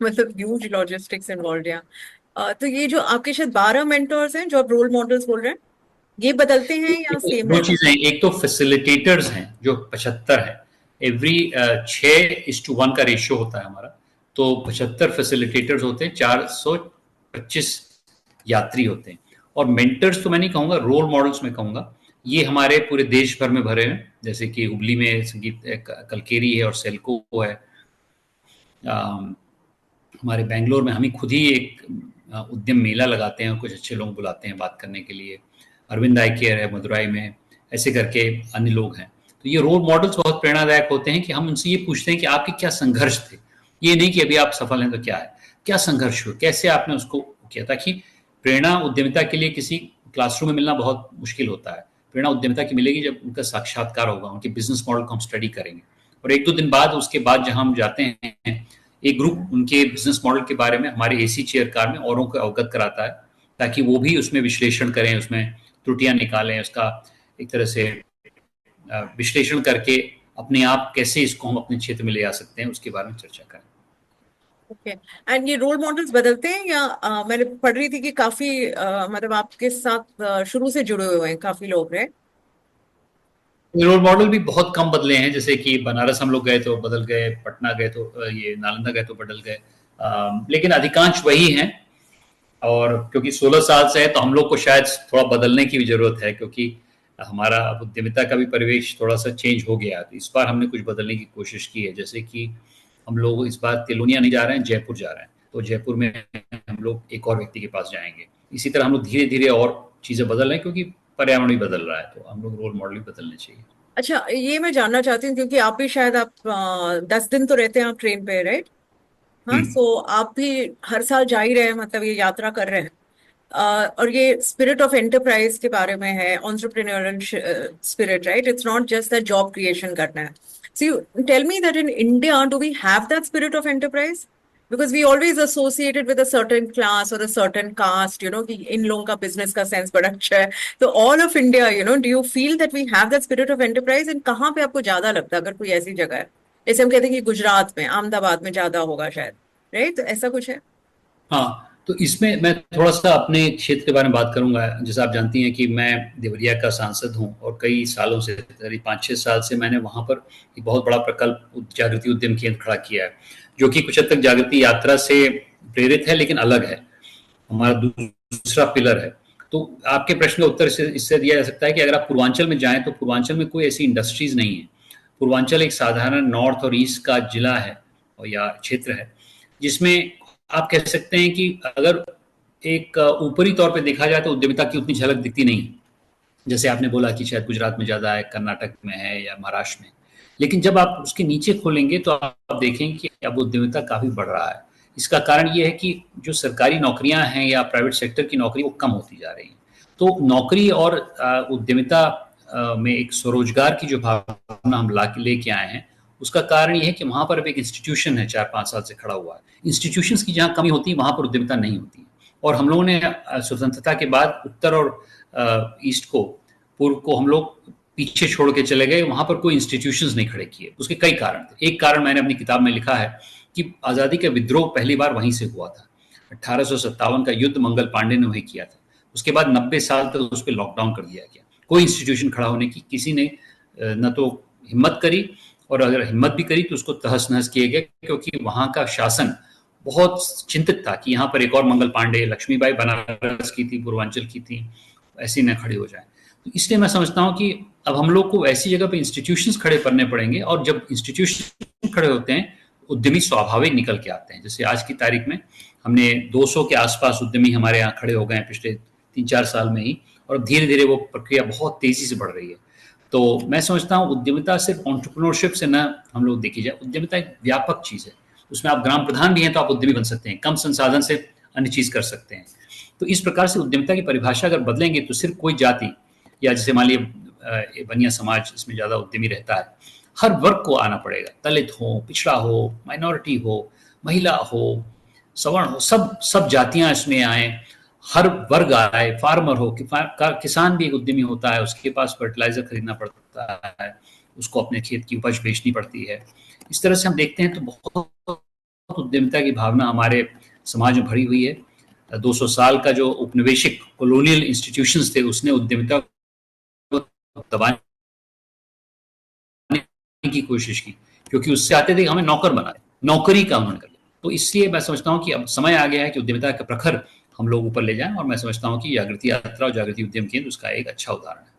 मतलब ह्यूज लॉजिस्टिक्स इन्वॉल्व। या तो ये जो आपके शायद 12 मेंटर्स हैं जो आप रोल मॉडल्स बोल रहे हैं, ये बदलते हैं या सेम दो रहते हैं? चीजें, एक तो फैसिलिटेटर्स हैं जो 75 है। एवरी 6:1 का रेशियो होता है हमारा, तो 75 फैसिलिटेटर्स होते हैं, 425 यात्री होते हैं। और मेंटर्स तो मैं नहीं कहूंगा, रोल मॉडल्स में कहूंगा। ये हमारे पूरे देश भर में भरे हैं, जैसे कि हुबली में संगीत कलकेरी है और सेल्को है। हमारे बेंगलोर में हम ही खुद ही एक उद्यम मेला लगाते हैं, और कुछ अच्छे लोग बुलाते हैं बात करने के लिए। अरविंद आई केयर है मदुरई में, ऐसे करके अन्य लोग हैं। तो ये रोल मॉडल्स बहुत प्रेरणादायक होते हैं कि हम उनसे ये पूछते हैं कि आपके क्या संघर्ष थे। ये नहीं कि अभी आप सफल हैं तो क्या है, क्या संघर्ष हुआ, कैसे आपने उसको किया। ताकि प्रेरणा उद्यमिता के लिए किसी क्लासरूम में मिलना बहुत मुश्किल होता है। प्रेरणा उद्यमिता की मिलेगी जब उनका साक्षात्कार होगा, उनके बिजनेस मॉडल को हम स्टडी करेंगे। और 1-2 दिन बाद, उसके बाद जहां हम जाते हैं, एक ग्रुप उनके बिजनेस मॉडल के बारे में हमारे एसी चेयर कार में औरों को अवगत कराता है, ताकि वो भी उसमें विश्लेषण करें, उसमें त्रुटियां निकालें, उसका एक तरह से विश्लेषण करके अपने आप कैसे इसको हम अपने क्षेत्र में ले आ सकते हैं, उसके बारे में चर्चा करें। ओके। एंड ये रोल मॉडल्स बदलते हैं या मैंने पढ़ रही थी कि काफी मतलब आपके साथ शुरू से जुड़े हुए हैं काफी लोग, हैं? रोल मॉडल भी बहुत कम बदले हैं, जैसे कि बनारस हम लोग गए तो बदल गए, पटना गए तो ये नालंदा गए तो बदल गए, लेकिन अधिकांश वही हैं। और क्योंकि 16 साल से है, तो हम लोग को शायद थोड़ा बदलने की भी जरूरत है, क्योंकि हमारा उद्यमिता का भी परिवेश थोड़ा सा चेंज हो गया। तो इस बार हमने कुछ बदलने की कोशिश की है, जैसे कि हम लोग इस बार तिलोनिया नहीं जा रहे हैं, जयपुर जा रहे हैं। तो जयपुर में हम लोग एक और व्यक्ति के पास जाएंगे। इसी तरह हम लोग धीरे धीरे और चीज़ें बदल रहे हैं, क्योंकि पर्यावरण भी बदल रहा है, तो हम लोग रोल मॉडल भी बदलने चाहिए। अच्छा, ये मैं जानना चाहती हूँ क्योंकि आप भी शायद आप 10 दिन तो रहते हैं आप ट्रेन पे, राइट? हाँ, हम्म। सो आप भी हर साल जा ही रहे हैं, मतलब ये यात्रा कर रहे हैं। और ये स्पिरिट ऑफ एंटरप्राइज के बारे में है, entrepreneurial spirit, right? It's not just that job creation करना है। So you tell me that in India do we have that spirit of enterprise? Because we always associated with a certain class or a certain caste, कि इन लोगों का बिजनेस का सेंस बड़ा अच्छा है। तो all of India, do you feel that we have that spirit of enterprise? and कहाँ पे आपको ज्यादा लगता है, अगर कोई ऐसी जगह है? जैसे हम कहते हैं कि गुजरात में, अहमदाबाद में ज्यादा होगा शायद, राइट? तो ऐसा कुछ है? हाँ, तो इसमें मैं थोड़ा-सा अपने क्षेत्र के बारे में बात करूँगा। जैसा आप जानती हैं कि मैं देवरिया का सांसद हूँ और कई सालों से, करीब 5-6 साल से मैंने वहाँ पर एक बहुत बड़ा प्रकल्प जागृति उद्यम केंद्र खड़ा किया है, जो कि कुछ हद तक जागृति यात्रा से प्रेरित है, लेकिन अलग है। हमारा दूसरा पिलर है। तो आपके प्रश्न का उत्तर इससे दिया जा सकता है कि अगर आप पूर्वांचल में जाएँ, तो पूर्वांचल में कोई ऐसी इंडस्ट्रीज़ नहीं है। पूर्वांचल एक साधारण नॉर्थ और ईस्ट का जिला है और या क्षेत्र है, जिसमें आप कह सकते हैं कि अगर एक ऊपरी तौर पे देखा जाए तो उद्यमिता की उतनी झलक दिखती नहीं है। जैसे आपने बोला कि शायद गुजरात में ज़्यादा है, कर्नाटक में है या महाराष्ट्र में। लेकिन जब आप उसके नीचे खोलेंगे तो आप देखेंगे कि अब उद्यमिता काफ़ी बढ़ रहा है। इसका कारण ये है कि जो सरकारी नौकरियां हैं या प्राइवेट सेक्टर की नौकरी, वो कम होती जा रही हैं। तो नौकरी और उद्यमिता में एक स्वरोजगार की जो भावना हम लेके आए हैं, उसका कारण ये है कि वहाँ पर अब एक इंस्टीट्यूशन है 4-5 साल से खड़ा हुआ है। इंस्टीट्यूशंस की जहाँ कमी होती है, वहाँ पर उद्यमिता नहीं होती है। और हम लोगों ने स्वतंत्रता के बाद उत्तर और ईस्ट को, पूर्व को हम लोग पीछे छोड़ के चले गए। वहाँ पर कोई इंस्टीट्यूशंस नहीं खड़े किए। उसके कई कारण थे। एक कारण मैंने अपनी किताब में लिखा है कि आज़ादी का विद्रोह पहली बार वहीं से हुआ था। 1857 का युद्ध मंगल पांडे ने वहीं किया था। उसके बाद 90 साल तक उस पर लॉकडाउन कर दिया गया। कोई इंस्टीट्यूशन खड़ा होने की किसी ने न तो हिम्मत करी, और अगर हिम्मत भी करी तो उसको तहस नहस किए गए, क्योंकि वहाँ का शासन बहुत चिंतित था कि यहाँ पर एक और मंगल पांडे, लक्ष्मीबाई बनारस की थी, पूर्वांचल की थी, ऐसी न खड़ी हो जाए। तो इसलिए मैं समझता हूँ कि अब हम लोग को ऐसी जगह पे इंस्टीट्यूशंस खड़े करने पड़ेंगे, और जब इंस्टीट्यूशन खड़े होते हैं, उद्यमी स्वाभाविक निकल के आते हैं। जैसे आज की तारीख में हमने 200 के आसपास उद्यमी हमारे यहाँ खड़े हो गए हैं पिछले 3-4 साल में ही, और धीरे धीरे वो प्रक्रिया बहुत तेजी से बढ़ रही है। तो मैं समझता हूँ उद्यमिता सिर्फ एंटरप्रेन्योरशिप से न हम लोग देखी जाए। उद्यमिता एक व्यापक चीज़ है। उसमें आप ग्राम प्रधान भी हैं तो आप उद्यमी बन सकते हैं, कम संसाधन से अन्य चीज़ कर सकते हैं। तो इस प्रकार से उद्यमिता की परिभाषा अगर बदलेंगे तो सिर्फ कोई जाति, या जैसे मान लीजिए बनिया समाज, इसमें ज़्यादा उद्यमी रहता है, हर वर्ग को आना पड़ेगा। दलित हो, पिछड़ा हो, माइनॉरिटी हो, महिला हो, सवर्ण हो, सब जातियाँ इसमें आए, हर वर्ग आए, फार्मर हो, किसान भी एक उद्यमी होता है। उसके पास फर्टिलाइजर खरीदना पड़ता है, उसको अपने खेत की उपज बेचनी पड़ती है। इस तरह से हम देखते हैं तो बहुत उद्यमिता की भावना हमारे समाज में भरी हुई है। 200 साल का जो उपनिवेशिक कॉलोनियल इंस्टीट्यूशंस थे, उसने उद्यमिता को दबाने की कोशिश की, क्योंकि उससे आते थे हमें नौकर बना, नौकरी का उन्होंने कर लिया। तो इसलिए मैं समझता हूँ कि अब समय आ गया है कि उद्यमिता का प्रखर हम लोग ऊपर ले जाएं, और मैं समझता हूँ कि जागृति यात्रा और जागृति उद्यम केंद्र उसका एक अच्छा उदाहरण है।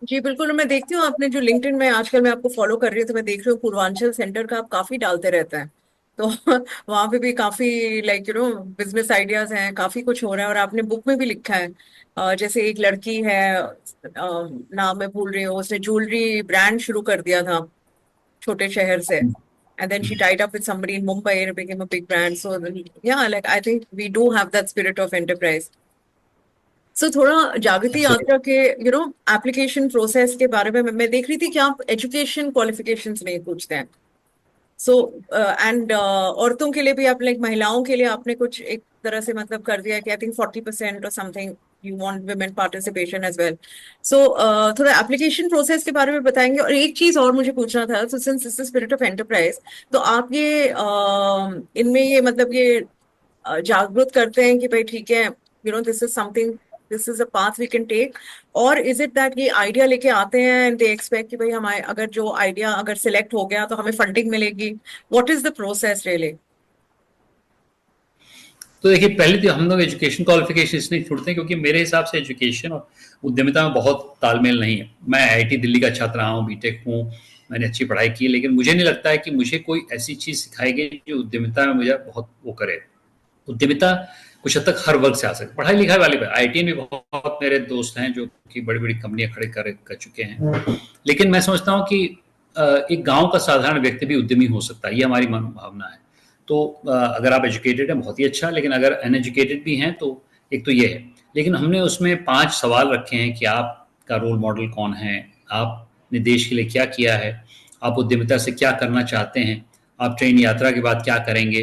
जी बिल्कुल, मैं देखती हूँ आपने जो लिंक्डइन में, आजकल मैं आपको फॉलो कर रही हूँ तो मैं देख रही हूँ पूर्वांचल सेंटर का आप काफी डालते रहते हैं। तो वहां पे भी काफी बिजनेस आइडियाज हैं, काफी कुछ हो रहा है। और आपने बुक में भी लिखा है, जैसे एक लड़की है, नाम मैं भूल रही हूँ, उसने ज्वेलरी ब्रांड शुरू कर दिया था छोटे शहर से, and then she tied up with somebody in Mumbai and it became a big brand. So yeah, like I think we do have that spirit of enterprise. सो थोड़ा जागृति यात्रा के एप्लीकेशन प्रोसेस के बारे में मैं देख रही थी कि आप एजुकेशन क्वालिफिकेशंस नहीं पूछते हैं। सो एंड औरतों के लिए भी आप, लाइक महिलाओं के लिए आपने कुछ एक तरह से मतलब कर दिया कि आई थिंक 40% और something you want women participation as well. So थोड़ा एप्लीकेशन प्रोसेस के बारे में बताएंगे। और एक चीज और मुझे पूछना था, so since this is spirit of enterprise, तो आप ये इनमें ये मतलब ये जागरूक करते हैं कि भाई ठीक है, this is something, this is a path we can take, और इज इट दैट ये आइडिया लेके आते हैं एंड दे एक्सपेक्ट कि भाई हमारे अगर जो आइडिया अगर सिलेक्ट हो गया तो हमें फंडिंग मिलेगी? What is the process really? तो देखिए, पहले तो हम लोग एजुकेशन क्वालिफिकेशन इसलिए छोड़ते हैं क्योंकि मेरे हिसाब से एजुकेशन और उद्यमिता में बहुत तालमेल नहीं है। मैं आईआईटी दिल्ली का छात्र रहा हूँ, बीटेक हूँ, मैंने अच्छी पढ़ाई की है, लेकिन मुझे नहीं लगता है कि मुझे कोई ऐसी चीज़ सिखाई गई जो उद्यमिता में मुझे बहुत वो करे। उद्यमिता कुछ हद तक हर वर्ग से आ सकती है। पढ़ाई लिखाई वाले आईटी में बहुत मेरे दोस्त हैं जो कि बड़ी बड़ी कंपनियां खड़े कर चुके हैं, लेकिन मैं समझता हूँ कि एक गांव का साधारण व्यक्ति भी उद्यमी हो सकता है, ये हमारी मनोभावना है। तो अगर आप एजुकेटेड हैं बहुत ही अच्छा, लेकिन अगर अनएजुकेटेड भी हैं तो एक तो ये है। लेकिन हमने उसमें 5 सवाल रखे हैं कि आपका रोल मॉडल कौन है, आपने देश के लिए क्या किया है, आप उद्यमिता से क्या करना चाहते हैं, आप ट्रेन यात्रा के बाद क्या करेंगे,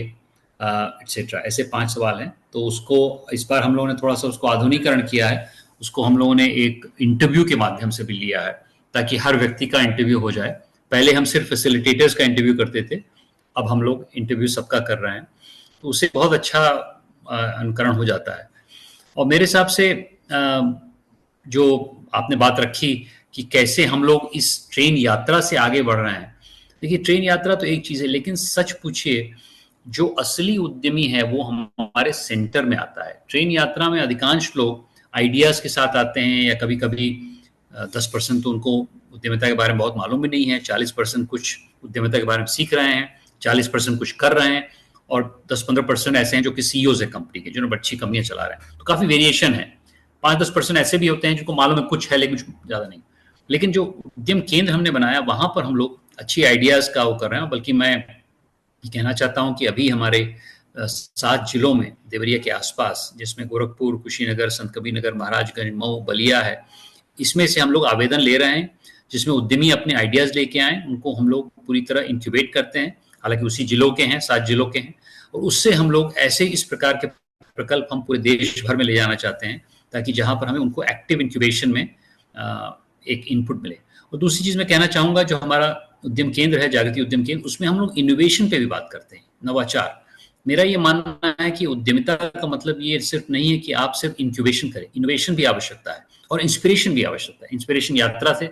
एटसेट्रा। ऐसे 5 सवाल हैं। तो उसको इस बार हम लोगों ने थोड़ा सा उसको आधुनिकरण किया है। उसको हम लोगों ने एक इंटरव्यू के माध्यम से भी लिया है ताकि हर व्यक्ति का इंटरव्यू हो जाए। पहले हम सिर्फ फैसिलिटेटर्स का इंटरव्यू करते थे, अब हम लोग इंटरव्यू सबका कर रहे हैं, तो उससे बहुत अच्छा अनुकरण हो जाता है। और मेरे हिसाब से जो आपने बात रखी कि कैसे हम लोग इस ट्रेन यात्रा से आगे बढ़ रहे हैं, देखिए ट्रेन यात्रा तो एक चीज़ है, लेकिन सच पूछिए जो असली उद्यमी है वो हमारे सेंटर में आता है। ट्रेन यात्रा में अधिकांश लोग आइडियाज़ के साथ आते हैं, या कभी कभी 10% तो उनको उद्यमिता के बारे में बहुत मालूम भी नहीं है, 40% कुछ उद्यमिता के बारे में सीख रहे हैं, 40% कुछ कर रहे हैं, और 10-15% ऐसे हैं जो कि सीईओज है कंपनी के, जिन्होंने अच्छी कंपनियां चला रहे हैं। तो काफ़ी वेरिएशन है। 5-10% ऐसे भी होते हैं जिनको मालूम है कुछ है लेकिन कुछ ज़्यादा नहीं। लेकिन जो उद्यम केंद्र हमने बनाया वहाँ पर हम लोग अच्छी आइडियाज़ का वो कर रहे हैं। बल्कि मैं ये कहना चाहता हूँ कि अभी हमारे 7 जिलों में देवरिया के आसपास, जिसमें गोरखपुर, कुशीनगर, संत कबीर नगर, महाराजगंज, मऊ, बलिया है, इसमें से हम लोग आवेदन ले रहे हैं जिसमें उद्यमी अपने आइडियाज़ लेके आए, उनको हम लोग पूरी तरह इंक्यूबेट करते हैं। हालांकि उसी जिलों के हैं, 7 जिलों के हैं, और उससे हम लोग ऐसे इस प्रकार के प्रकल्प हम पूरे देश भर में ले जाना चाहते हैं ताकि जहां पर हमें उनको एक्टिव इंक्यूबेशन में एक इनपुट मिले। और दूसरी चीज़ मैं कहना चाहूँगा, जो हमारा उद्यम केंद्र है, जागृति उद्यम केंद्र, उसमें हम लोग इनोवेशन पे भी बात करते हैं, नवाचार। मेरा ये मानना है कि उद्यमिता का मतलब ये सिर्फ नहीं है कि आप सिर्फ इंक्यूबेशन करें, इनोवेशन भी आवश्यकता है और इंस्पिरेशन भी आवश्यकता है। इंस्पिरेशन यात्रा से,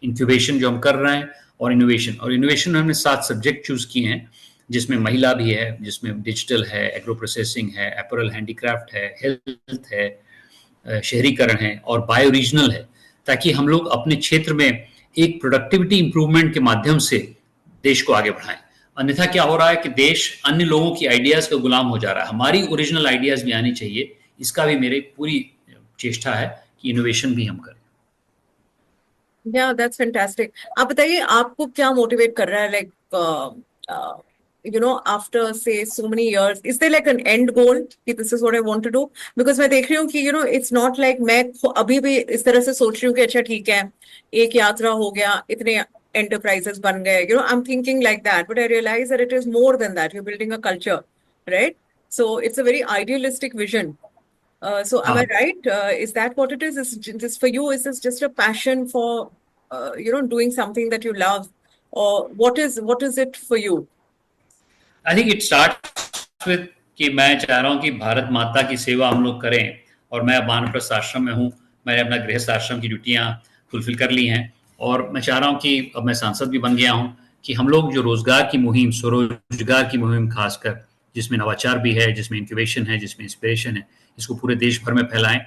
इंक्यूबेशन जो हम कर रहे हैं, और इनोवेशन हमने 7 सब्जेक्ट चूज किए हैं, जिसमें महिला भी है, जिसमें डिजिटल है, एग्रो प्रोसेसिंग है, एपरल हैंडीक्राफ्ट है, हेल्थ है, शहरीकरण है, और बायो रीजनल है, ताकि हम लोग अपने क्षेत्र में एक प्रोडक्टिविटी इंप्रूवमेंट के माध्यम से देश को आगे बढ़ाएं। अन्यथा क्या हो रहा है कि देश अन्य लोगों की आइडियाज का गुलाम हो जा रहा है। हमारी ओरिजिनल आइडियाज भी आनी चाहिए, इसका भी मेरी पूरी चेष्टा है कि इनोवेशन भी हम करें। Yeah, that's fantastic. आप बताइए आपको क्या मोटिवेट कर रहा है, after say so many years, is there like an end goal कि this is what I want to do? Because मैं देख रही हूँ कि it's not like मैं अभी भी इस तरह से सोच रही हूँ कि अच्छा ठीक है, एक यात्रा हो गया, इतने enterprises बन गए, I'm thinking like that, but I realize that it is more than that. You're building a culture, right? So it's a very idealistic vision. So am I right? Is that what it is? Is this for you? Is this just a passion for, doing something that you love, or what is it for you? I think it starts with कि मैं चाह रहा हूँ कि भारत माता की सेवा हम लोग करें, और मैं अब वानप्रस्थ आश्रम में हूँ। मैंने अपना गृहस्थ आश्रम की ड्यूटियाँ फुलफिल कर ली हैं, और मैं चाह रहा हूँ कि अब मैं सांसद भी बन गया हूँ कि हम लोग जो रोजगार की मुहिम, स्वरोजगार की मुहिम खासकर, जिसमें नवाचार भी है, जिसमें इंक्यूबेशन है, जिसमें इंस्पिरेशन है, इसको पूरे देश भर में फैलाएं।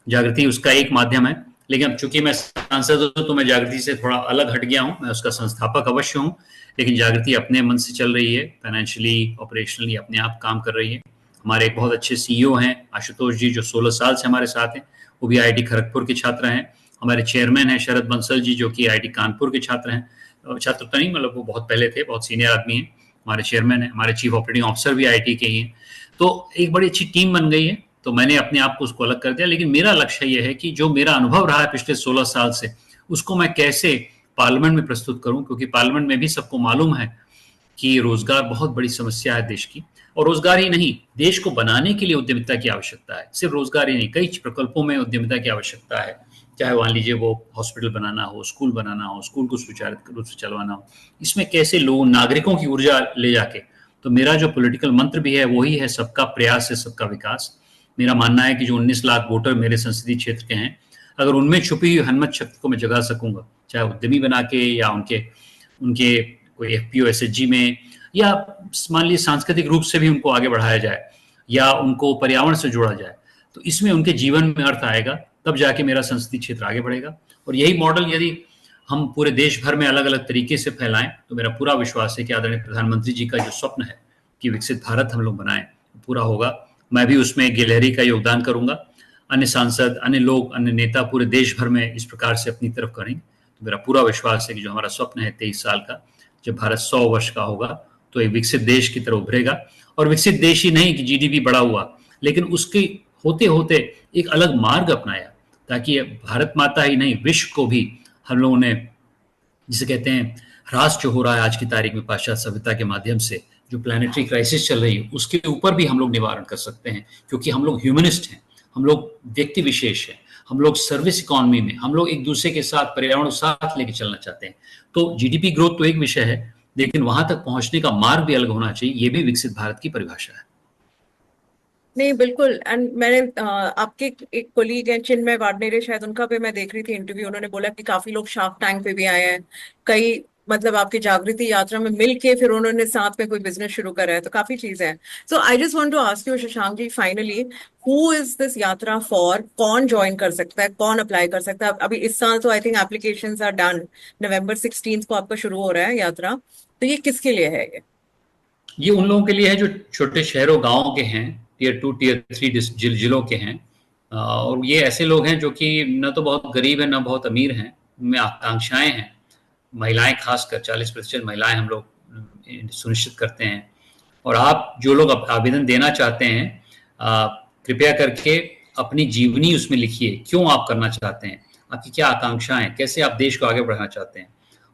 जागृति उसका एक माध्यम है, लेकिन अब चूंकि मैं सांसद हूँ तो मैं जागृति से थोड़ा अलग हट गया हूँ। मैं उसका संस्थापक अवश्य हूँ, लेकिन जागृति अपने मन से चल रही है, फाइनेंशियली, ऑपरेशनली अपने आप काम कर रही है। हमारे एक बहुत अच्छे सीईओ हैं आशुतोष जी, जो 16 साल से हमारे साथ हैं, वो भी आईआईटी खड़गपुर के छात्र हैं। हमारे चेयरमैन हैं शरद बंसल जी, जो कि आईआईटी कानपुर के छात्र हैं, छात्र तो नहीं, मतलब वो बहुत पहले थे, बहुत सीनियर आदमी हैं, हमारे चेयरमैन हैं। हमारे चीफ ऑपरेटिंग ऑफिसर भी आईआईटी के ही हैं। तो एक बड़ी अच्छी टीम बन गई है, तो मैंने अपने आप को उसको अलग कर दिया। लेकिन मेरा लक्ष्य यह है कि जो मेरा अनुभव रहा है पिछले 16 साल से, उसको मैं कैसे पार्लियामेंट में प्रस्तुत करूं, क्योंकि पार्लियामेंट में भी सबको मालूम है कि रोजगार बहुत बड़ी समस्या है देश की, और रोजगार ही नहीं, देश को बनाने के लिए उद्यमिता की आवश्यकता है। सिर्फ रोजगार ही नहीं, कई प्रकल्पों में उद्यमिता की आवश्यकता है, चाहे मान लीजिए वो हॉस्पिटल बनाना हो, स्कूल बनाना हो, स्कूल को सुचारू रूप से चलवाना हो, इसमें कैसे लोग, नागरिकों की ऊर्जा ले जाके। तो मेरा जो पॉलिटिकल मंत्र भी है वही है, सबका प्रयास है सबका विकास। मेरा मानना है कि जो 19 लाख वोटर मेरे संसदीय क्षेत्र के हैं, अगर उनमें छुपी हुई हनमत शक्ति को मैं जगा सकूंगा, चाहे उद्यमी बना के, या उनके कोई एफपीओ एसएचजी में, या मान लीजिए सांस्कृतिक रूप से भी उनको आगे बढ़ाया जाए, या उनको पर्यावरण से जोड़ा जाए, तो इसमें उनके जीवन में अर्थ आएगा, तब जाके मेरा संसदीय क्षेत्र आगे बढ़ेगा। और यही मॉडल यदि हम पूरे देश भर में अलग अलग तरीके से फैलाएं, तो मेरा पूरा विश्वास है कि आदरणीय प्रधानमंत्री जी का जो स्वप्न है कि विकसित भारत हम लोग बनाएं, पूरा होगा। मैं भी उसमें गिलहरी का योगदान करूंगा। अन्य सांसद, अन्य लोग, अन्य नेता पूरे देश भर में इस प्रकार से अपनी तरफ करेंगे। तो मेरा पूरा विश्वास है कि जो हमारा स्वप्न है 23 साल का, जब भारत 100 वर्ष का होगा तो एक विकसित देश की तरह उभरेगा। और विकसित देश ही नहीं कि जीडीपी बढ़ा हुआ, लेकिन उसके होते होते एक अलग मार्ग अपनाया, ताकि भारत माता ही नहीं विश्व को भी हम लोगों ने, जिसे कहते हैं ह्रास जो हो रहा है आज की तारीख में पाश्चात्य सभ्यता के माध्यम से, जो प्लानिटरी क्राइसिस चल रही है, उसके ऊपर भी हम लोग निवारण कर सकते हैं, क्योंकि हम लोग ह्यूमनिस्ट हैं, हम लोग व्यक्ति विशेष हैं, हम लोग सर्विस इकोनॉमी में, हम लोग एक दूसरे के साथ पर्यावरण साथ लेके चलना चाहते हैं। तो जीडीपी ग्रोथ तो एक विषय है, लेकिन वहां तक पहुंचने का मार्ग भी अलग होना चाहिए। ये भी विकसित भारत की परिभाषा है। नहीं, बिल्कुल। एंड मैंने आपके एक कोलीग हैं चिन्मय वाडनेरे, शायद उनका भी मैं देख रही थी इंटरव्यू, उन्होंने बोला कि काफी लोग शार्क टैंक पे भी आए हैं, कई मतलब आपकी जागृति यात्रा में मिल के फिर उन्होंने साथ में कोई बिजनेस शुरू करा है, तो काफी चीजें हैं। So I just want to ask you Shashank ji, finally who is this yatra for? कौन ज्वाइन कर सकता है, कौन अप्लाई कर सकता है? अभी इस साल तो I think applications are done, November 16 को आपका शुरू हो रहा है यात्रा, तो ये किसके लिए है? ये उन लोगों के लिए है जो छोटे शहरों गांवों के हैं, टियर 2 टियर 3 जिलों के हैं। और ये ऐसे लोग हैं जो कि न तो बहुत गरीब हैं न बहुत अमीर हैं, उनमें आकांक्षाएं हैं। महिलाएं, खासकर 40% महिलाएं हम लोग सुनिश्चित करते हैं। और आप जो लोग आवेदन देना चाहते हैं, कृपया करके अपनी जीवनी उसमें लिखिए, क्यों आप करना चाहते हैं, आपकी क्या आकांक्षाएं, कैसे आप देश को आगे बढ़ाना चाहते हैं,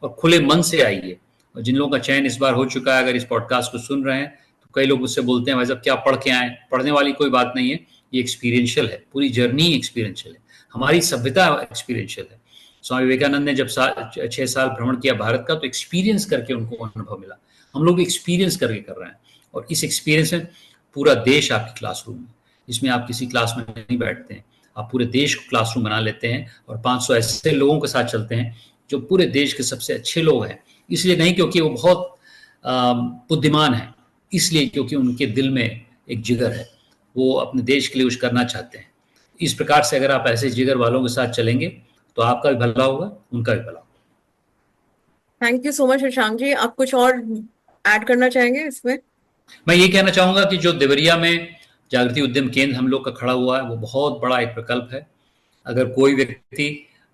और खुले मन से आइए। और जिन लोगों का चयन इस बार हो चुका है, अगर इस पॉडकास्ट को सुन रहे हैं, तो कई लोग मुझसे बोलते हैं भाई साहब क्या पढ़ के आए? पढ़ने वाली कोई बात नहीं है, ये एक्सपीरियंशियल है, पूरी जर्नी एक्सपीरियंशियल है, हमारी सभ्यता एक्सपीरियंशियल है। स्वामी विवेकानंद ने जब 6 साल भ्रमण किया भारत का, तो एक्सपीरियंस करके उनको अनुभव मिला। हम लोग एक्सपीरियंस करके कर रहे हैं, और इस एक्सपीरियंस में पूरा देश आपकी क्लासरूम है। इसमें आप किसी क्लास में नहीं बैठते हैं, आप पूरे देश को क्लासरूम बना लेते हैं, और 500 ऐसे लोगों के साथ चलते हैं जो पूरे देश के सबसे अच्छे लोग हैं। इसलिए नहीं क्योंकि वो बहुत बुद्धिमान है, इसलिए क्योंकि उनके दिल में एक जिगर है, वो अपने देश के लिए कुछ करना चाहते हैं। इस प्रकार से अगर आप ऐसे जिगर वालों के साथ चलेंगे तो आपका भी भला होगा, उनका भी भला होगा। Thank you so much Shashank ji. आप कुछ और ऐड करना चाहेंगे इसमें? मैं ये कहना चाहूंगा कि जो देवरिया में जागृति उद्यम केंद्र हम लोग का खड़ा हुआ है, वो बहुत बड़ा एक प्रकल्प है। अगर कोई व्यक्ति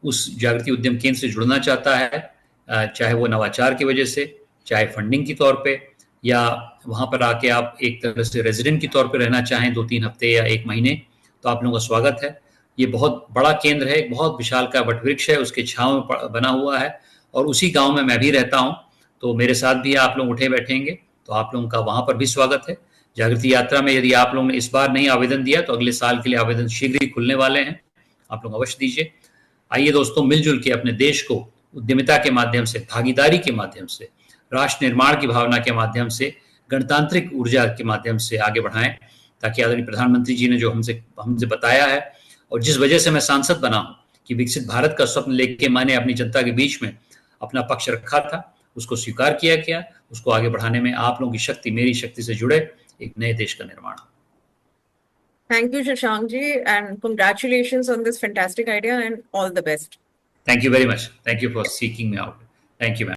उस जागृति उद्यम केंद्र से जुड़ना चाहता है, चाहे वो नवाचार की वजह से, चाहे फंडिंग के तौर पे, या वहां पर आके आप एक तरह से रेजिडेंट के तौर पे रहना चाहें 2-3 हफ्ते या 1 महीने, तो आप लोगों का स्वागत है। ये बहुत बड़ा केंद्र है, एक बहुत विशाल का वटवृक्ष है, उसके छांव में बना हुआ है, और उसी गांव में मैं भी रहता हूँ। तो मेरे साथ भी आप लोग उठे बैठेंगे, तो आप लोगों का वहां पर भी स्वागत है। जागृति यात्रा में यदि आप लोगों ने इस बार नहीं आवेदन दिया, तो अगले साल के लिए आवेदन शीघ्र ही खुलने वाले हैं, आप लोग अवश्य दीजिए। आइए दोस्तों, मिलजुल के अपने देश को उद्यमिता के माध्यम से, भागीदारी के माध्यम से, राष्ट्र निर्माण की भावना के माध्यम से, गणतांत्रिक ऊर्जा के माध्यम से आगे बढ़ाएं, ताकि आदरणीय प्रधानमंत्री जी ने जो हमसे बताया है, और जिस वजह से मैं सांसद बना हूं, कि विकसित भारत का स्वप्न लेके मैंने अपनी जनता के बीच में अपना पक्ष रखा था, उसको स्वीकार किया गया, उसको आगे बढ़ाने में आप लोगों की शक्ति, मेरी शक्ति से जुड़े एक नए देश का निर्माण हो। Thank you, Shashank ji, and congratulations on this fantastic idea and all the best. Thank you very much. Thank you for seeking me out. Thank you, ma'am.